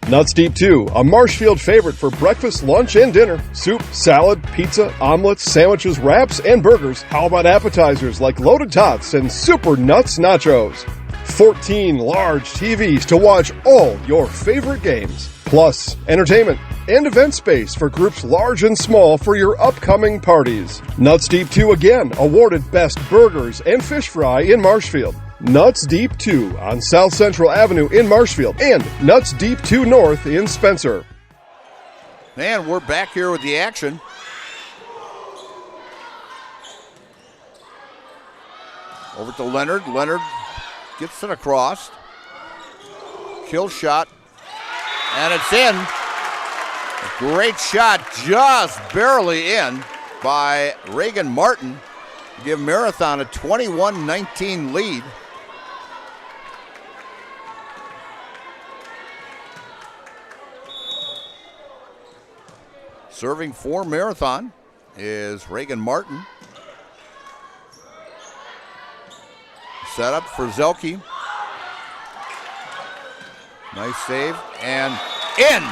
Nuts Deep 2, a Marshfield favorite for breakfast, lunch, and dinner. Soup, salad, pizza, omelets, sandwiches, wraps, and burgers. How about appetizers like loaded tots and super nuts nachos? 14 large TVs to watch all your favorite games. Plus, entertainment and event space for groups large and small for your upcoming parties. Nuts Deep 2 again, awarded Best Burgers and Fish Fry in Marshfield. Nuts Deep 2 on South Central Avenue in Marshfield and Nuts Deep 2 North in Spencer. And we're back here with the action. Over to Leonard. Leonard gets it across. Kill shot. And it's in. A great shot, just barely in by Reagan Martin to give Marathon a 21-19 lead. Serving for Marathon is Reagan Martin. Set up for Zelke. Nice save and in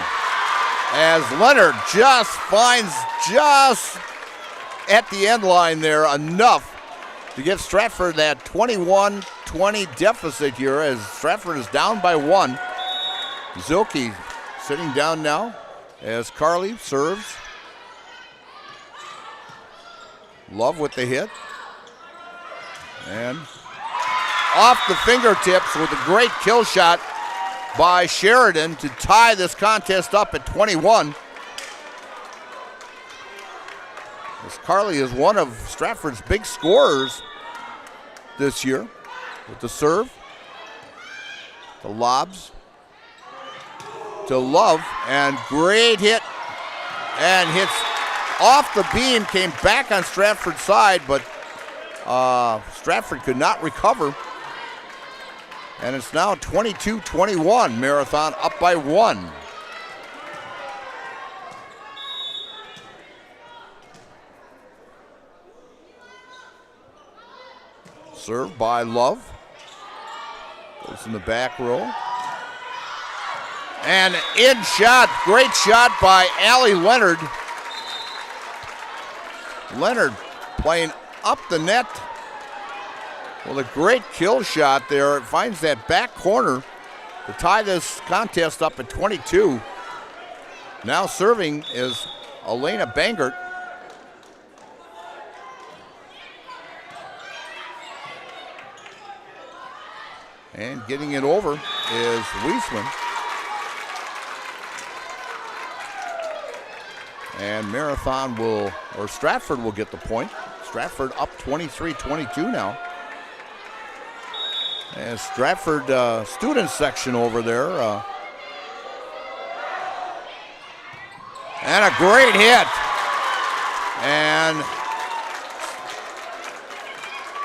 as Leonard just finds just at the end line there enough to give Stratford that 21-20 deficit here as Stratford is down by 1. Zelke sitting down now as Carly serves. Love with the hit. And off the fingertips with a great kill shot by Sheridan to tie this contest up at 21. As Carly is one of Stratford's big scorers this year with the serve. The lobs to Love, and great hit, and hits off the beam, came back on Stratford's side, but Stratford could not recover. And it's now 22-21, Marathon up by 1. Served by Love. Goes in the back row. And in shot, great shot by Allie Leonard. Leonard playing up the net with a great kill shot there. It finds that back corner to tie this contest up at 22. Now serving is Elena Bangert. And getting it over is Wiesman. And Marathon will, or Stratford will get the point. Stratford up 23-22 now. And Stratford student section over there. And a great hit. And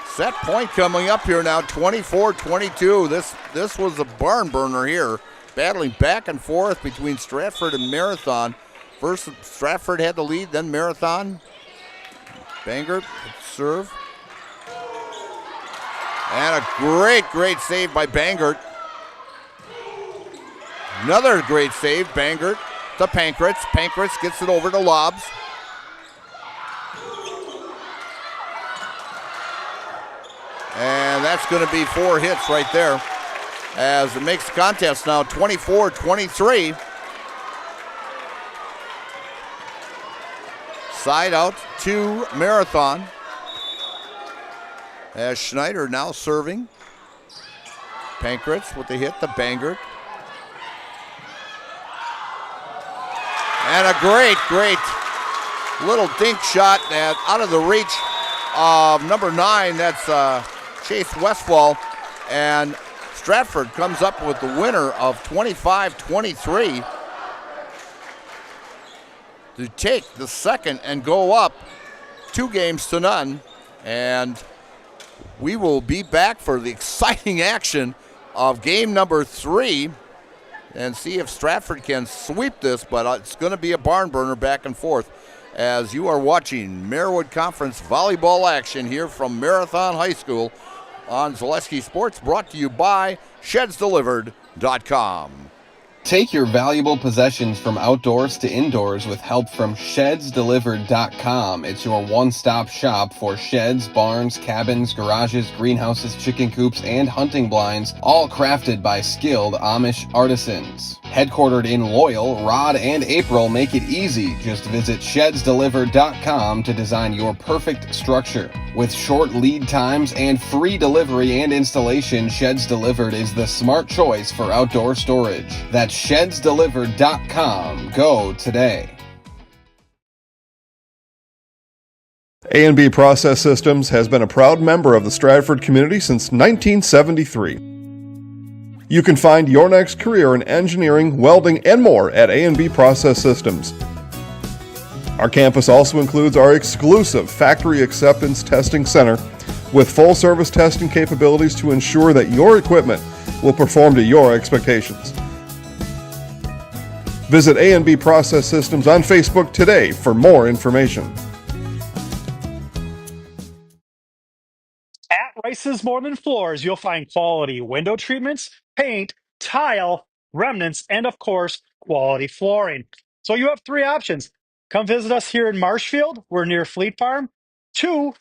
set point coming up here now, 24-22. This was a barn burner here. Battling back and forth between Stratford and Marathon. First, Stratford had the lead, then Marathon. Bangert, serve. And a great save by Bangert. Another great save, Bangert to Pankratz. Pankratz gets it over to Lobs. And that's going to be 4 hits right there as it makes the contest now 24-23. Side out to Marathon. As Schneider now serving. Pankratz with the hit to Bangert. And a great little dink shot out of the reach of number 9. That's Chase Westfall. And Stratford comes up with the winner of 25-23. to take the second and go up 2-0. And we will be back for the exciting action of game number 3 and see if Stratford can sweep this, but it's going to be a barn burner back and forth as you are watching Marewood Conference volleyball action here from Marathon High School on Zaleski Sports, brought to you by ShedsDelivered.com. Take your valuable possessions from outdoors to indoors with help from ShedsDelivered.com. It's your one-stop shop for sheds, barns, cabins, garages, greenhouses, chicken coops, and hunting blinds, all crafted by skilled Amish artisans. Headquartered in Loyal, Rod and April make it easy. Just visit ShedsDelivered.com to design your perfect structure. With short lead times and free delivery and installation, Sheds Delivered is the smart choice for outdoor storage. That's ShedsDelivered.com. Go today. A&B Process Systems has been a proud member of the Stratford community since 1973. You can find your next career in engineering, welding, and more at A&B Process Systems. Our campus also includes our exclusive Factory Acceptance Testing Center with full-service testing capabilities to ensure that your equipment will perform to your expectations. Visit A&B Process Systems on Facebook today for more information. At Rice's More Than Floors, you'll find quality window treatments, paint, tile, remnants, and of course, quality flooring. So you have 3 options. Come visit us here in Marshfield. We're near Fleet Farm. 2,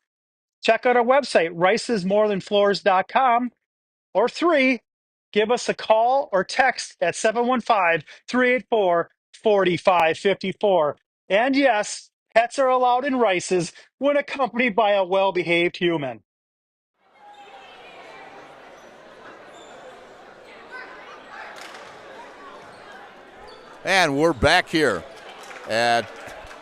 check out our website, ricesmorethanfloors.com. Or 3, give us a call or text at 715-384-4554. And yes, pets are allowed in Rice's when accompanied by a well-behaved human. And we're back here at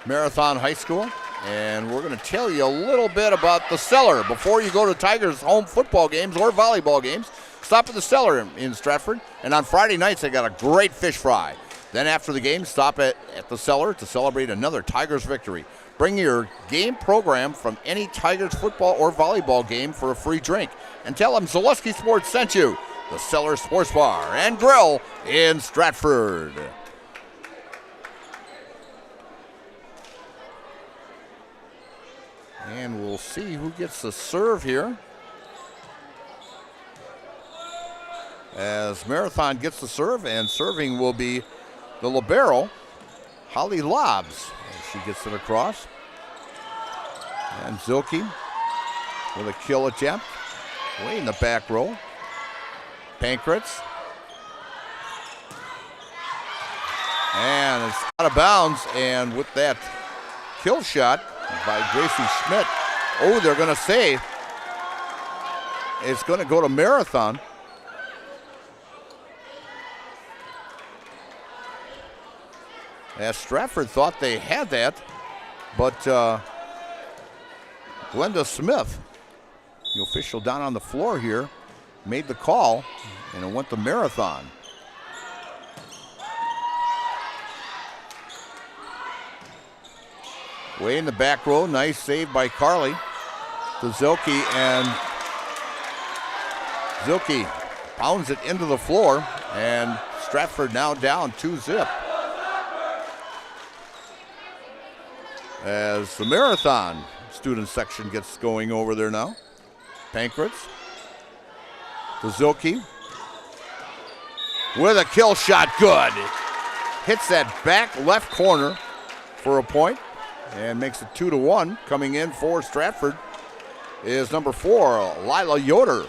Marathon High School, and we're going to tell you a little bit about the Cellar. Before you go to Tigers home football games or volleyball games, stop at the Cellar in Stratford, and on Friday nights they got a great fish fry. Then after the game, stop at the Cellar to celebrate another Tigers victory. Bring your game program from any Tigers football or volleyball game for a free drink, and tell them Zaleski Sports sent you. The Cellar Sports Bar and Grill in Stratford. And we'll see who gets the serve here. As Marathon gets the serve, and serving will be the libero, Holly Lobbs. As she gets it across. And Zilke with a kill attempt. Way in the back row. Pankratz. And it's out of bounds, and with that kill shot by Gracie Schmidt. Oh, they're going to say it's going to go to Marathon. As Stratford thought they had that, but Glenda Smith, the official down on the floor here, made the call, and it went to Marathon. Way in the back row, nice save by Carly to Zilke, and Zilke pounds it into the floor, and Stratford now down 2-0. As the Marathon student section gets going over there now. Pankratz to Zilke with a kill shot, good. Hits that back left corner for a point. And makes it 2-1. Coming in for Stratford is number 4, Lila Yoder.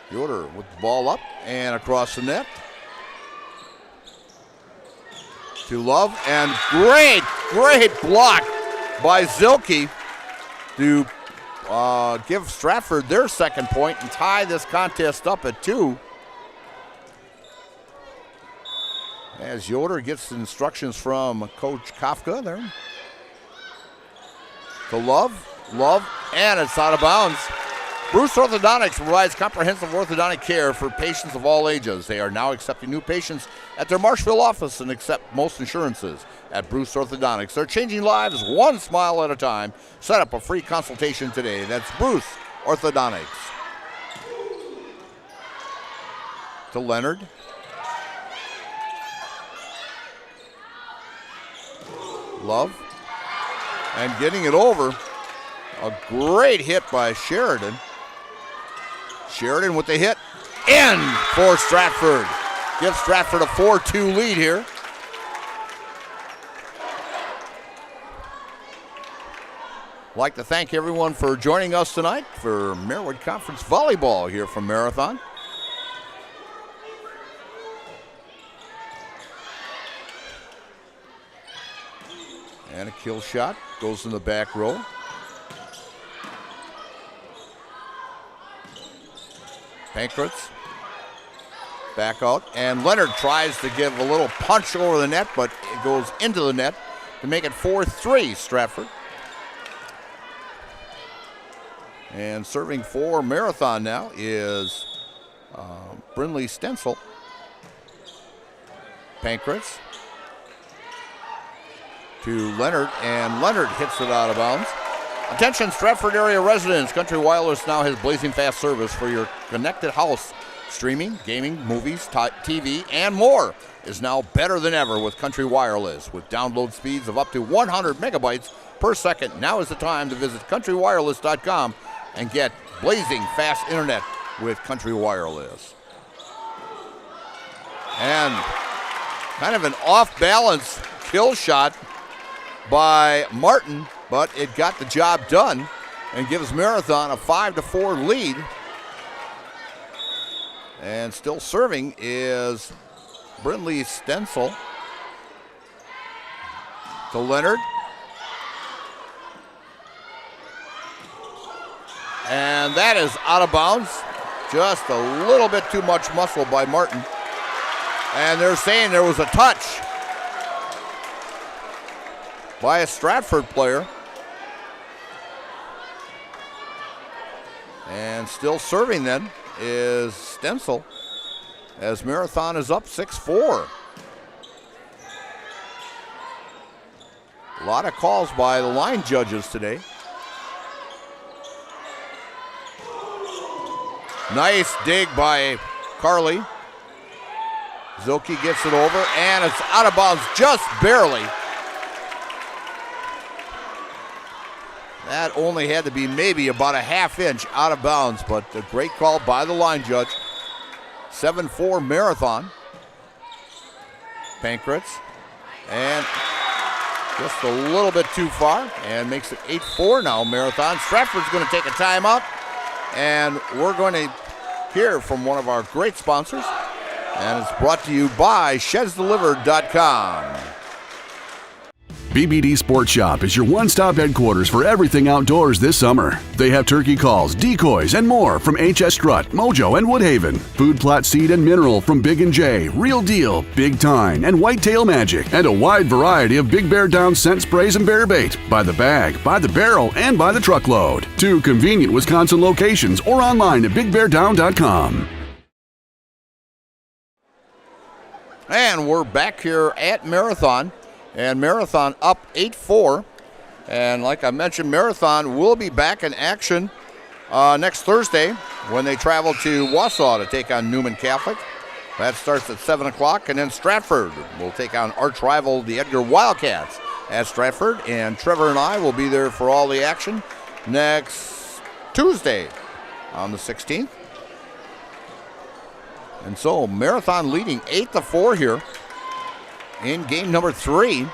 Yoder with the ball up and across the net. To Love, and great block by Zilke to give Stratford their second point and tie this contest up at 2. As Yoder gets instructions from Coach Kafka there. To Love, and it's out of bounds. Bruce Orthodontics provides comprehensive orthodontic care for patients of all ages. They are now accepting new patients at their Marshville office and accept most insurances at Bruce Orthodontics. They're changing lives one smile at a time. Set up a free consultation today. That's Bruce Orthodontics. To Leonard. Love. And getting it over. A great hit by Sheridan. Sheridan with the hit. In for Stratford. Gives Stratford a 4-2 lead here. I'd like to thank everyone for joining us tonight for Marywood Conference Volleyball here from Marathon. And a kill shot goes in the back row. Pankratz back out, and Leonard tries to give a little punch over the net, but it goes into the net to make it 4-3 Stratford. And serving for Marathon now is Brindley Stencil. Pankratz to Leonard, and Leonard hits it out of bounds. Attention Stratford area residents, Country Wireless now has blazing fast service for your connected house. Streaming, gaming, movies, TV, and more is now better than ever with Country Wireless. With download speeds of up to 100 megabytes per second, now is the time to visit countrywireless.com and get blazing fast internet with Country Wireless. And kind of an off-balance kill shot by Martin, but it got the job done and gives Marathon a 5-4 lead. And still serving is Brindley Stencil to Leonard. And that is out of bounds. Just a little bit too much muscle by Martin. And they're saying there was a touch by a Stratford player. And still serving then is Stencil as Marathon is up 6-4. A lot of calls by the line judges today. Nice dig by Carly. Zilke gets it over, and it's out of bounds just barely. That only had to be maybe about a half inch out of bounds, but a great call by the line judge. 7-4 Marathon. Pankratz, and just a little bit too far, and makes it 8-4 now Marathon. Stratford's going to take a timeout, and we're going to hear from one of our great sponsors, and it's brought to you by ShedsDelivered.com. BBD Sports Shop is your one-stop headquarters for everything outdoors this summer. They have turkey calls, decoys, and more from HS Strut, Mojo, and Woodhaven. Food plot seed and mineral from Big & J, Real Deal, Big Tine, and Whitetail Magic. And a wide variety of Big Bear Down scent sprays and bear bait. By the bag, by the barrel, and by the truckload. 2 convenient Wisconsin locations or online at BigBearDown.com. And we're back here at Marathon. And Marathon up 8-4. And like I mentioned, Marathon will be back in action next Thursday when they travel to Wausau to take on Newman Catholic. That starts at 7 o'clock. And then Stratford will take on arch rival, the Edgar Wildcats at Stratford. And Trevor and I will be there for all the action next Tuesday on the 16th. And so Marathon leading 8-4 here in game number 3.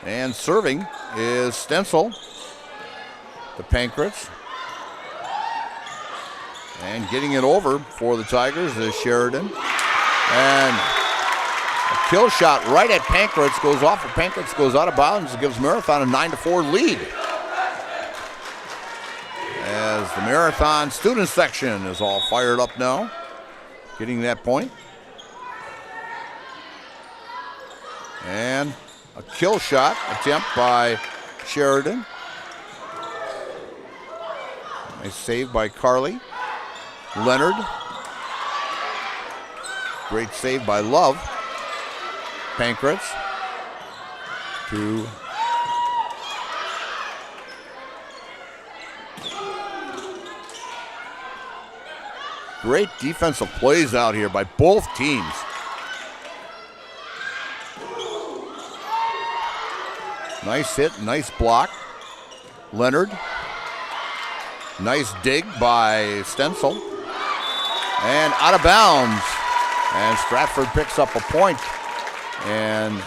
And serving is Stencil to Pankratz. And getting it over for the Tigers is Sheridan. And a kill shot right at Pankratz goes off, and Pankratz goes out of bounds and gives Marathon a 9-4 lead. As the Marathon student section is all fired up now, getting that point. And a kill shot attempt by Sheridan. Nice save by Carly. Leonard. Great save by Love. Pankratz. To great defensive plays out here by both teams. Nice hit, nice block. Leonard. Nice dig by Stencil. And out of bounds. And Stratford picks up a point. And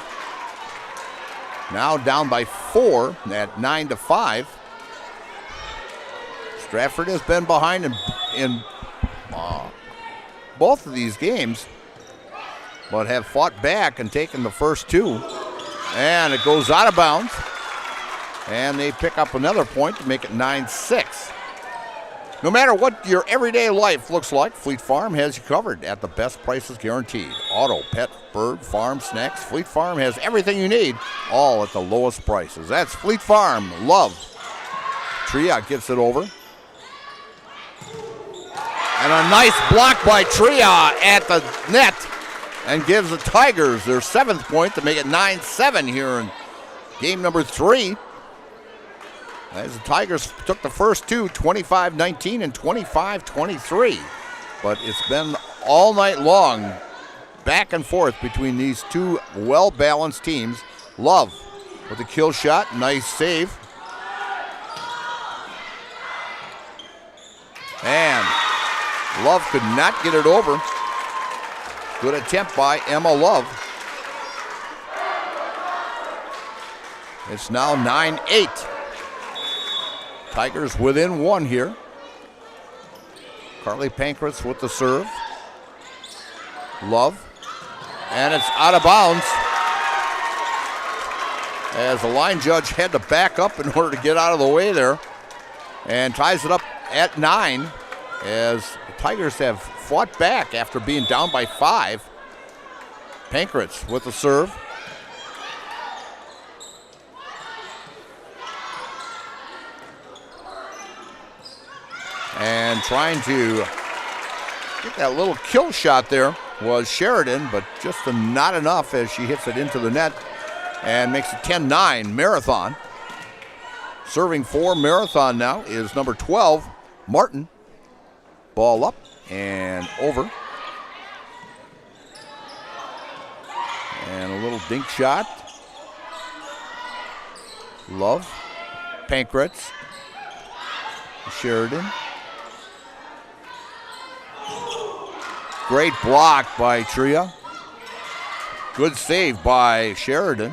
now down by 4 at 9-5. Stratford has been behind in both of these games, but have fought back and taken the first 2. And it goes out of bounds. And they pick up another point to make it 9-6. No matter what your everyday life looks like, Fleet Farm has you covered at the best prices guaranteed. Auto, pet, bird, farm, snacks. Fleet Farm has everything you need, all at the lowest prices. That's Fleet Farm. Love. Tria gets it over. And a nice block by Tria at the net and gives the Tigers their 7th point to make it 9-7 here in game number 3. As the Tigers took the first 2, 25-19 and 25-23. But it's been all night long, back and forth between these two well-balanced teams. Love with a kill shot, nice save. And Love could not get it over. Good attempt by Emma Love. It's now 9-8. Tigers within 1 here. Carly Pankratz with the serve. Love. And it's out of bounds. As the line judge had to back up in order to get out of the way there. And ties it up at 9 as the Tigers have fought back after being down by 5. Pankratz with the serve. And trying to get that little kill shot there was Sheridan, but just not enough as she hits it into the net and makes it 10-9 Marathon. Serving for Marathon now is number 12, Martin. Ball up and over. And a little dink shot. Love. Pankratz. Sheridan. Great block by Tria. Good save by Sheridan.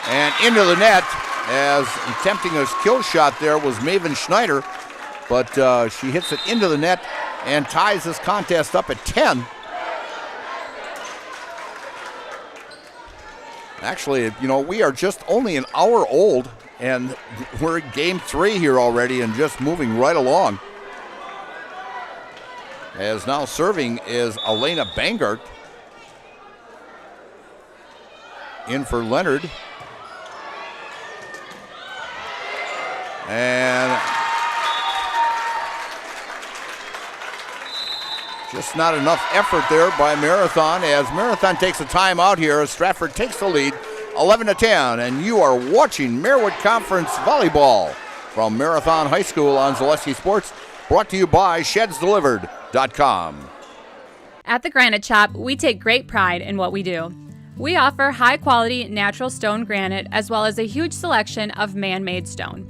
And into the net as attempting a kill shot there was Maven Schneider, but she hits it into the net and ties this contest up at 10. Actually, you know, we are just only an hour old and we're in game 3 here already and just moving right along. As now serving is Elena Bangart. In for Leonard. And just not enough effort there by Marathon as Marathon takes a timeout here as Stratford takes the lead 11-10. And you are watching Marewood Conference Volleyball from Marathon High School on Zaleski Sports, brought to you by ShedsDelivered.com. At the Granite Shop, we take great pride in what we do. We offer high-quality natural stone granite as well as a huge selection of man-made stone.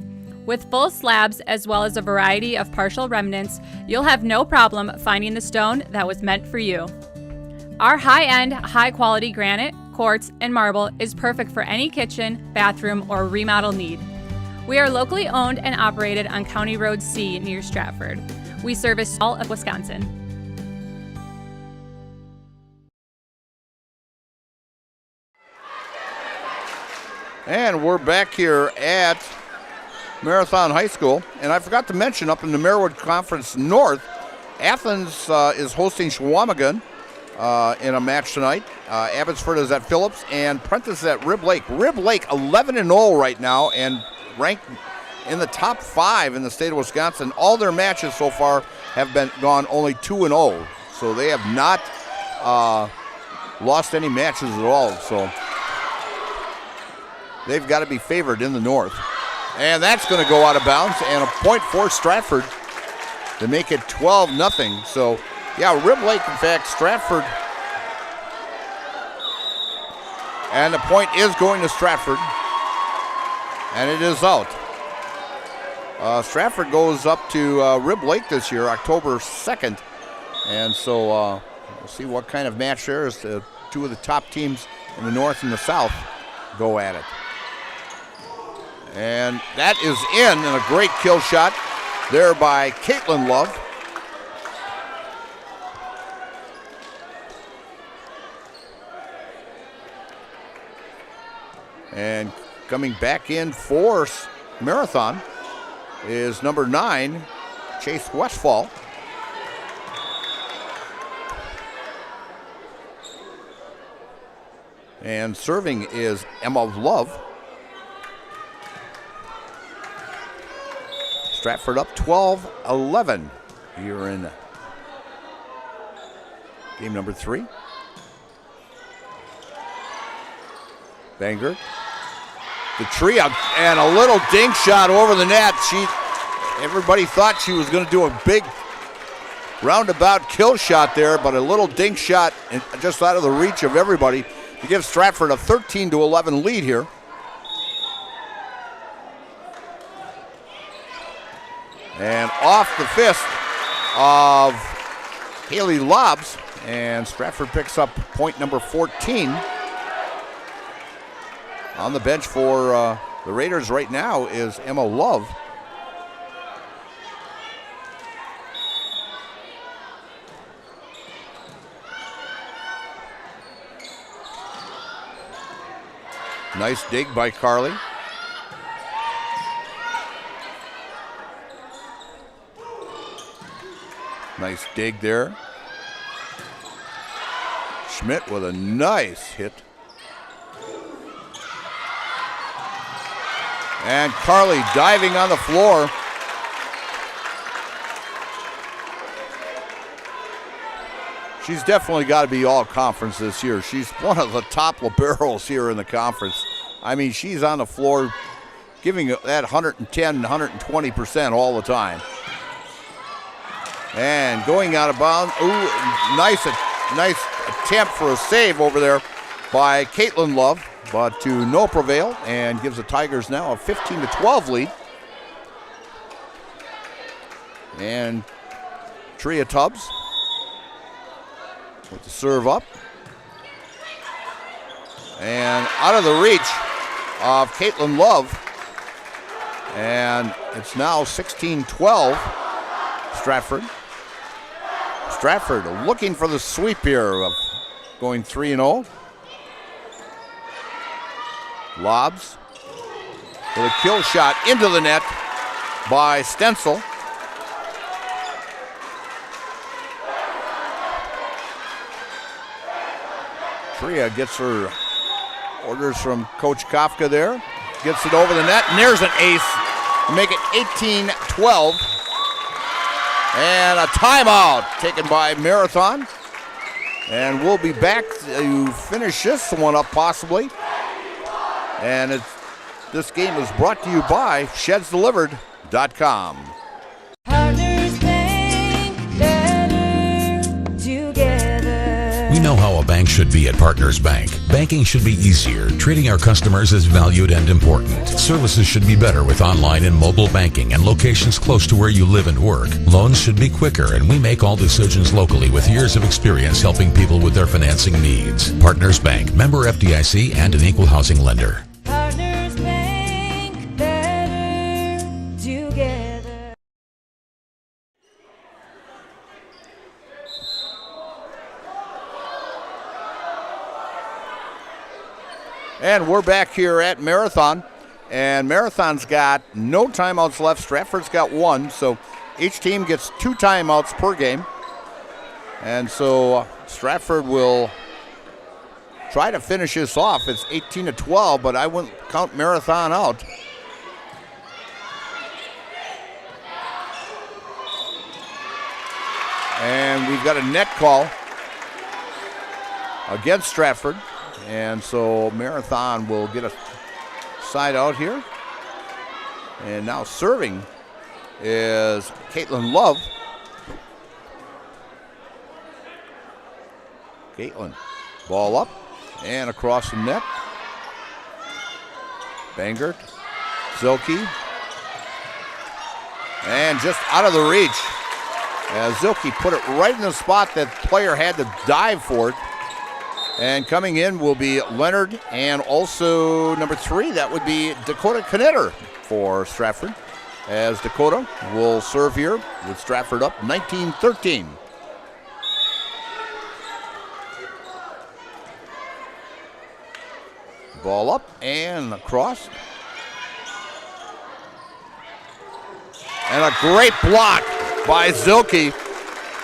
With full slabs as well as a variety of partial remnants, you'll have no problem finding the stone that was meant for you. Our high-end, high-quality granite, quartz, and marble is perfect for any kitchen, bathroom, or remodel need. We are locally owned and operated on County Road C near Stratford. We service all of Wisconsin. And we're back here at Marathon High School. And I forgot to mention up in the Marewood Conference North, Athens is hosting Chequamegon in a match tonight. Abbotsford is at Phillips and Prentice is at Rib Lake. Rib Lake 11-0 right now and ranked in the top 5 in the state of Wisconsin. All their matches so far have gone only 2-0. So they have not lost any matches at all. So they've got to be favored in the North. And that's going to go out of bounds, and a point for Stratford to make it 12-0. So, yeah, Rib Lake, in fact, Stratford. And the point is going to Stratford, and it is out. Stratford goes up to Rib Lake this year, October 2nd. And so we'll see what kind of match there is. Two of the top teams in the North and the South go at it. And that is in, and a great kill shot there by Caitlin Love. And coming back in for Marathon is number 9, Chase Westfall. And serving is Emma Love. Stratford up 12-11 here in game number 3. Banger. The tree and a little dink shot over the net. Everybody thought she was going to do a big roundabout kill shot there, but a little dink shot just out of the reach of everybody to give Stratford a 13-11 lead here. And off the fist of Haley Lobbs, and Stratford picks up point number 14. On the bench for the Raiders right now is Emma Love. Nice dig by Carly. Nice dig there. Schmidt with a nice hit. And Carly diving on the floor. She's definitely got to be all conference this year. She's one of the top liberos here in the conference. I mean, she's on the floor giving that 110, 120% all the time. And going out of bounds. Ooh, nice attempt for a save over there by Caitlin Love, but to no prevail, and gives the Tigers now a 15-12 lead. And Tria Tubbs with the serve up. And out of the reach of Caitlin Love. And it's now 16-12, Stratford. Stratford looking for the sweep here of going 3-0. Lobs with a kill shot into the net by Stencil. Tria gets her orders from Coach Kafka there. Gets it over the net, and there's an ace to make it 18-12. And a timeout taken by Marathon. And we'll be back to finish this one up possibly. And this game is brought to you by ShedsDelivered.com. Partners Bank, better together. We know how a bank should be at Partners Bank. Banking should be easier. Treating our customers as valued and important. Services should be better with online and mobile banking and locations close to where you live and work. Loans should be quicker, and we make all decisions locally with years of experience helping people with their financing needs. Partners Bank, member FDIC, and an equal housing lender. Partners Bank, better together. And we're back here at Marathon, and Marathon's got no timeouts left. Stratford's got 1, so each team gets 2 timeouts per game. And so Stratford will try to finish this off. It's 18-12, but I wouldn't count Marathon out. And we've got a net call against Stratford. And so Marathon will get a side out here. And now serving is Caitlin Love. Caitlin, ball up and across the net. Bangert, Zilke, and just out of the reach as Zilke put it right in the spot that player had to dive for it. And coming in will be Leonard and also number 3, that would be Dakota Knetter for Stratford, as Dakota will serve here with Stratford up 19-13. Ball up and across. And a great block by Zilke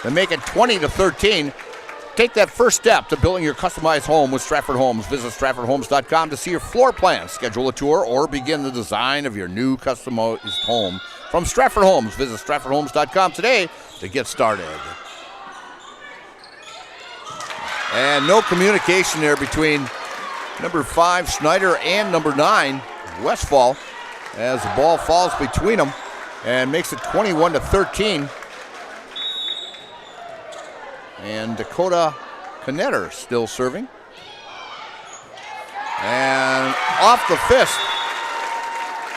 to make it 20-13. Take that first step to building your customized home with Stratford Homes. Visit StratfordHomes.com to see your floor plan, schedule a tour, or begin the design of your new customized home from Stratford Homes. Visit StratfordHomes.com today to get started. And no communication there between number 5, Schneider, and number 9, Westfall, as the ball falls between them and makes it 21-13. And Dakota Knetter still serving. And off the fist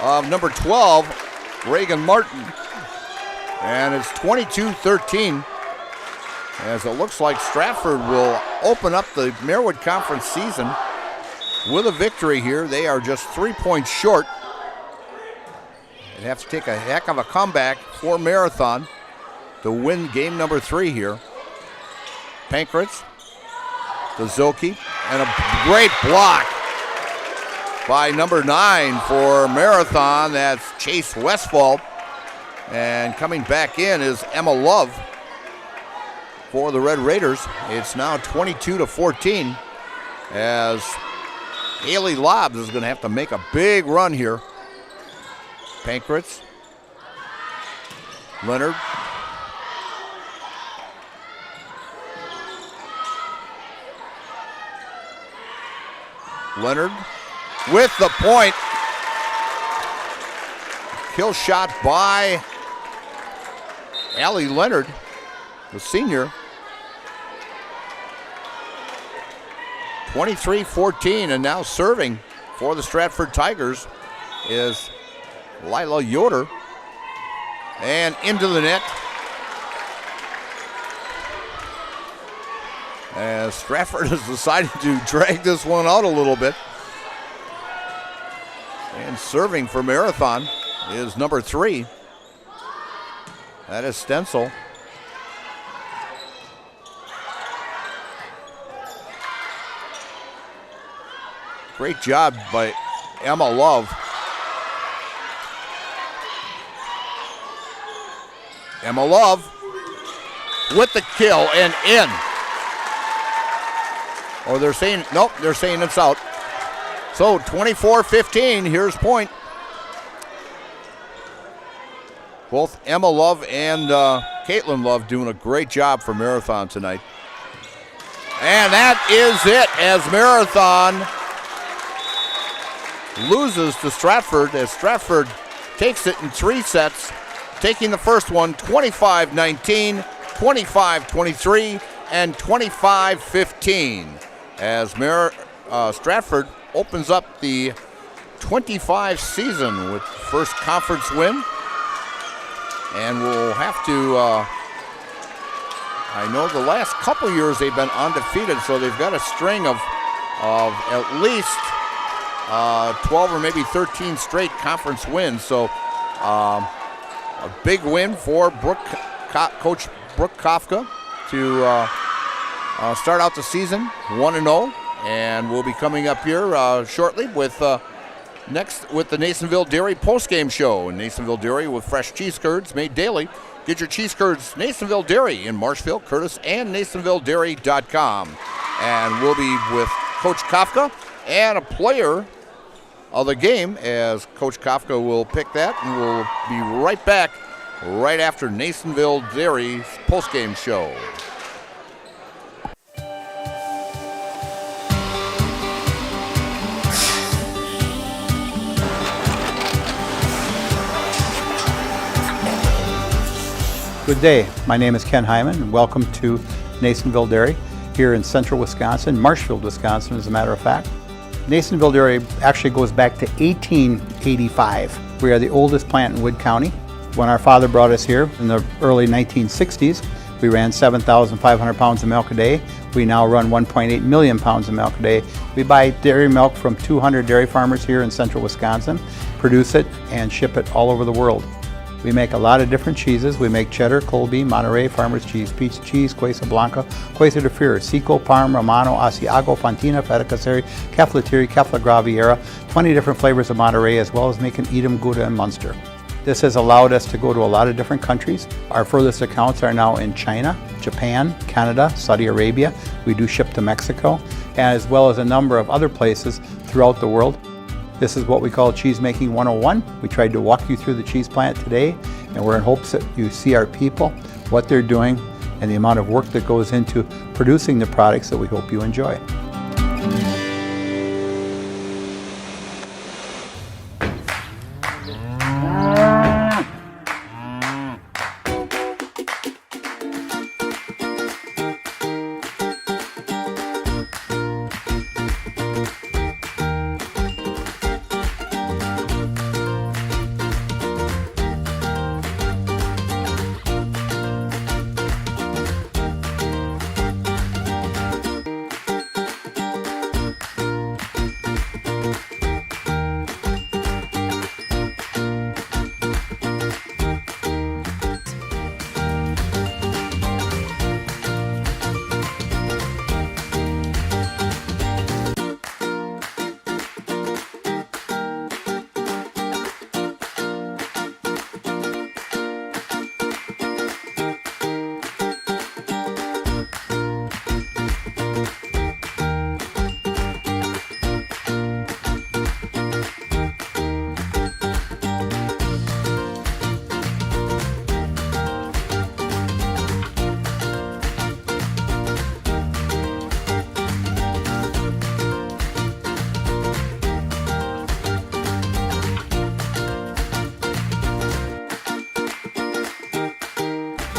of number 12, Reagan Martin. And it's 22-13. As it looks like Stratford will open up the Marewood Conference season with a victory here. They are just 3 points short. They have to take a heck of a comeback for Marathon to win game number 3 here. Pankratz to Zilke, and a great block by number 9 for Marathon. That's Chase Westfall. And coming back in is Emma Love for the Red Raiders. It's now 22-14 as Haley Lobbs is going to have to make a big run here. Pankratz, Leonard, with the point. Kill shot by Allie Leonard, the senior. 23-14, and now serving for the Stratford Tigers is Lila Yoder. And into the net. As Stratford has decided to drag this one out a little bit. And serving for Marathon is number 3. That is Stencil. Great job by Emma Love. Emma Love with the kill and in. Or they're saying, nope, they're saying it's out. So 24-15, here's point. Both Emma Love and Caitlin Love doing a great job for Marathon tonight. And that is it, as Marathon loses to Stratford, as Stratford takes it in 3 sets, taking the first one 25-19, 25-23, and 25-15. As Stratford opens up the 25 season with first conference win. And we'll have to, I know the last couple years they've been undefeated, so they've got a string of at least 12 or maybe 13 straight conference wins. So a big win for Coach Brooke Kafka to start out the season 1-0. And we'll be coming up here shortly with next with the Nasonville Dairy postgame show. And Nasonville Dairy with fresh cheese curds made daily. Get your cheese curds, Nasonville Dairy in Marshfield, Curtis, and NasonvilleDairy.com. And we'll be with Coach Kafka and a player of the game, as Coach Kafka will pick that, and we'll be right back right after Nasonville Dairy's postgame show. Good day. My name is Ken Hyman, and welcome to Nasonville Dairy here in central Wisconsin, Marshfield, Wisconsin, as a matter of fact. Nasonville Dairy actually goes back to 1885. We are the oldest plant in Wood County. When our father brought us here in the early 1960s, we ran 7,500 pounds of milk a day. We now run 1.8 million pounds of milk a day. We buy dairy milk from 200 dairy farmers here in central Wisconsin, produce it, and ship it all over the world. We make a lot of different cheeses. We make cheddar, Colby, Monterey, Farmer's Cheese, Pizza Cheese, Quesa Blanca, Quesa de Fury, Seco, Parm, Romano, Asiago, Fontina, Feta Caseri, Caflatiri, Cafla Graviera, 20 different flavors of Monterey, as well as making Edam, Gouda, and Munster. This has allowed us to go to a lot of different countries. Our furthest accounts are now in China, Japan, Canada, Saudi Arabia. We do ship to Mexico, as well as a number of other places throughout the world. This is what we call Cheese Making 101. We tried to walk you through the cheese plant today, and we're in hopes that you see our people, what they're doing, and the amount of work that goes into producing the products that we hope you enjoy.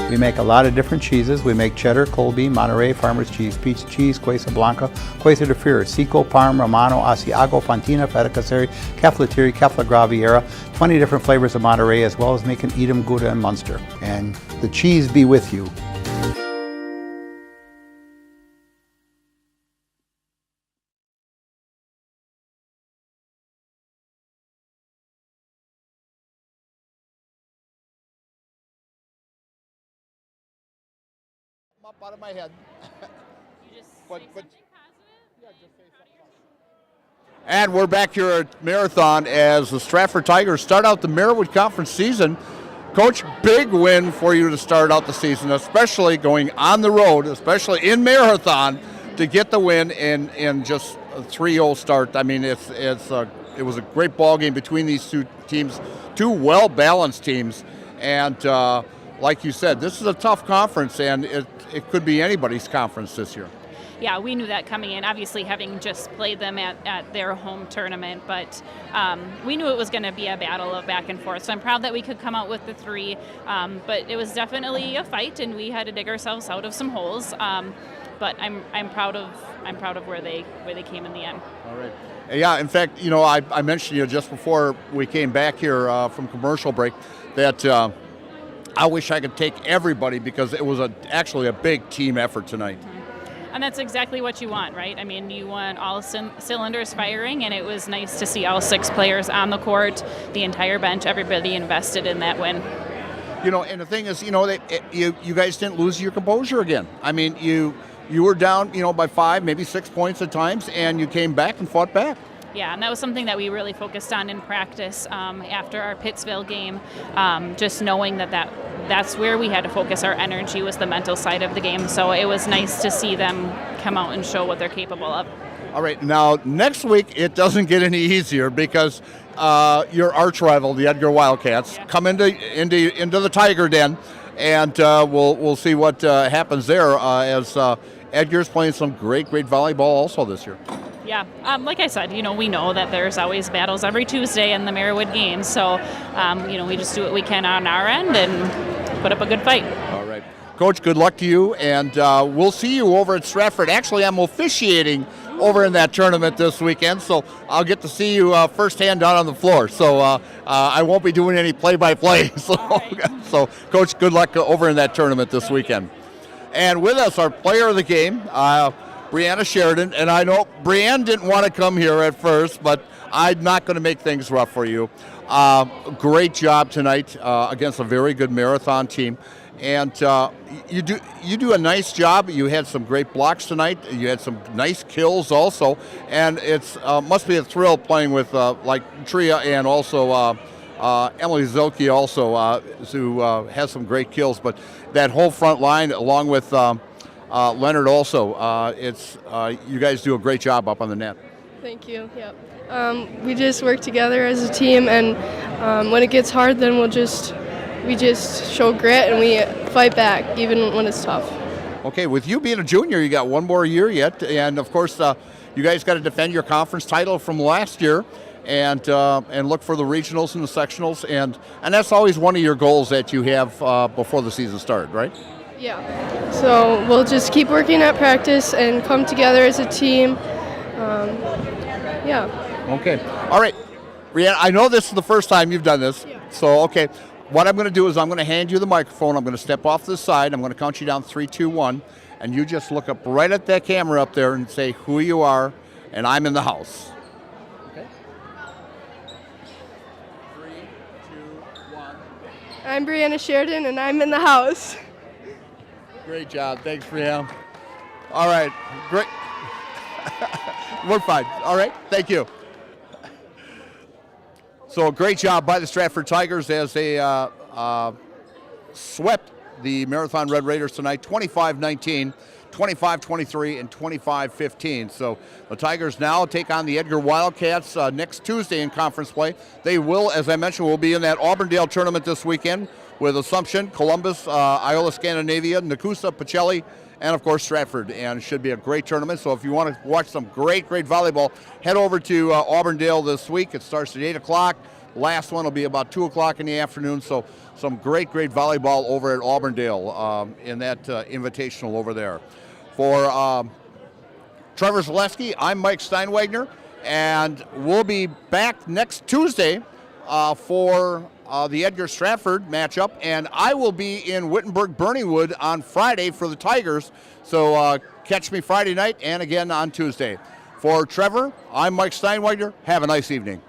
We make a lot of different cheeses. We make cheddar, Colby, Monterey, Farmer's Cheese, Pizza Cheese, Quesa Blanca, Quesa de Fury, Seco, Parm, Romano, Asiago, Fontina, Feta Caseri, Caflatiri, Cafla Graviera, 20 different flavors of Monterey, as well as making Edam, Gouda, and Munster. And the cheese be with you. Up out of my head. And we're back here at Marathon as the Stratford Tigers start out the Marywood Conference season. Coach, big win for you to start out the season, especially going on the road, especially in Marathon, to get the win in just a 3-0 start. I mean, it was a great ball game between these two teams, two well-balanced teams, and like you said, this is a tough conference, and it could be anybody's conference this year. Yeah, we knew that coming in, obviously having just played them at their home tournament, but we knew it was going to be a battle of back and forth. So I'm proud that we could come out with the 3, but it was definitely a fight, and we had to dig ourselves out of some holes. But I'm proud of where they came in the end. All right. Yeah, in fact, I mentioned just before we came back here from commercial break that I wish I could take everybody because it was actually a big team effort tonight. And that's exactly what you want, right? I mean, you want all cylinders firing, and it was nice to see all 6 players on the court, the entire bench, everybody invested in that win. And the thing is, you guys didn't lose your composure again. I mean, you were down, by 5, maybe 6 points at times, and you came back and fought back. Yeah, and that was something that we really focused on in practice after our Pittsville game, just knowing that's where we had to focus our energy, was the mental side of the game. So it was nice to see them come out and show what they're capable of. All right, now next week it doesn't get any easier because your arch rival, the Edgar Wildcats, come into the Tiger Den, and we'll see what happens there as Edgar's playing some great volleyball also this year. Yeah, like I said, we know that there's always battles every Tuesday in the Marywood games, so we just do what we can on our end, and put up a good fight. All right. Coach, good luck to you, and we'll see you over at Stratford. Actually, I'm officiating over in that tournament this weekend, so I'll get to see you firsthand down on the floor. So I won't be doing any play-by-play. So, Coach, good luck over in that tournament this weekend. And with us, our player of the game, Brianna Sheridan. And I know Brianne didn't want to come here at first, but I'm not going to make things rough for you. Great job tonight against a very good marathon team. And you do a nice job. You had some great blocks tonight. You had some nice kills also, and it's must be a thrill playing with like Tria and also Emily Zilke also, who has some great kills. But that whole front line, along with Leonard also, it's you guys do a great job up on the net. Thank you. Yep. We just work together as a team, and when it gets hard, then we just show grit and we fight back, even when it's tough. Okay, with you being a junior, you got one more year yet, and of course, you guys got to defend your conference title from last year, and look for the regionals and the sectionals, and that's always one of your goals that you have before the season started, right? Yeah. So we'll just keep working at practice and come together as a team. Yeah. Okay. All right, Brianna, I know this is the first time you've done this, so okay. What I'm going to do is I'm going to hand you the microphone. I'm going to step off this side. I'm going to count you down 3, 2, 1, and you just look up right at that camera up there and say who you are, and I'm in the house. Okay. 3, 2, 1. I'm Brianna Sheridan, and I'm in the house. Great job. Thanks, Brianna. All right. Great. We're fine. All right. Thank you. So a great job by the Stratford Tigers as they swept the Marathon Red Raiders tonight, 25-19, 25-23, and 25-15. So the Tigers now take on the Edgar Wildcats next Tuesday in conference play. They will, as I mentioned, will be in that Auburndale tournament this weekend with Assumption, Columbus, Iola Scandinavia, Nakusa, Pacelli, and of course Stratford. And it should be a great tournament. So if you want to watch some great volleyball, head over to Auburndale this week. It starts at 8 o'clock. Last one will be about 2 o'clock in the afternoon. So some great volleyball over at Auburndale in that invitational over there. For Trevor Zaleski, I'm Mike Steinwagner, and we'll be back next Tuesday for the Edgar Stratford matchup, and I will be in Wittenberg-Burneywood on Friday for the Tigers. So catch me Friday night and again on Tuesday. For Trevor, I'm Mike Steinwagner. Have a nice evening.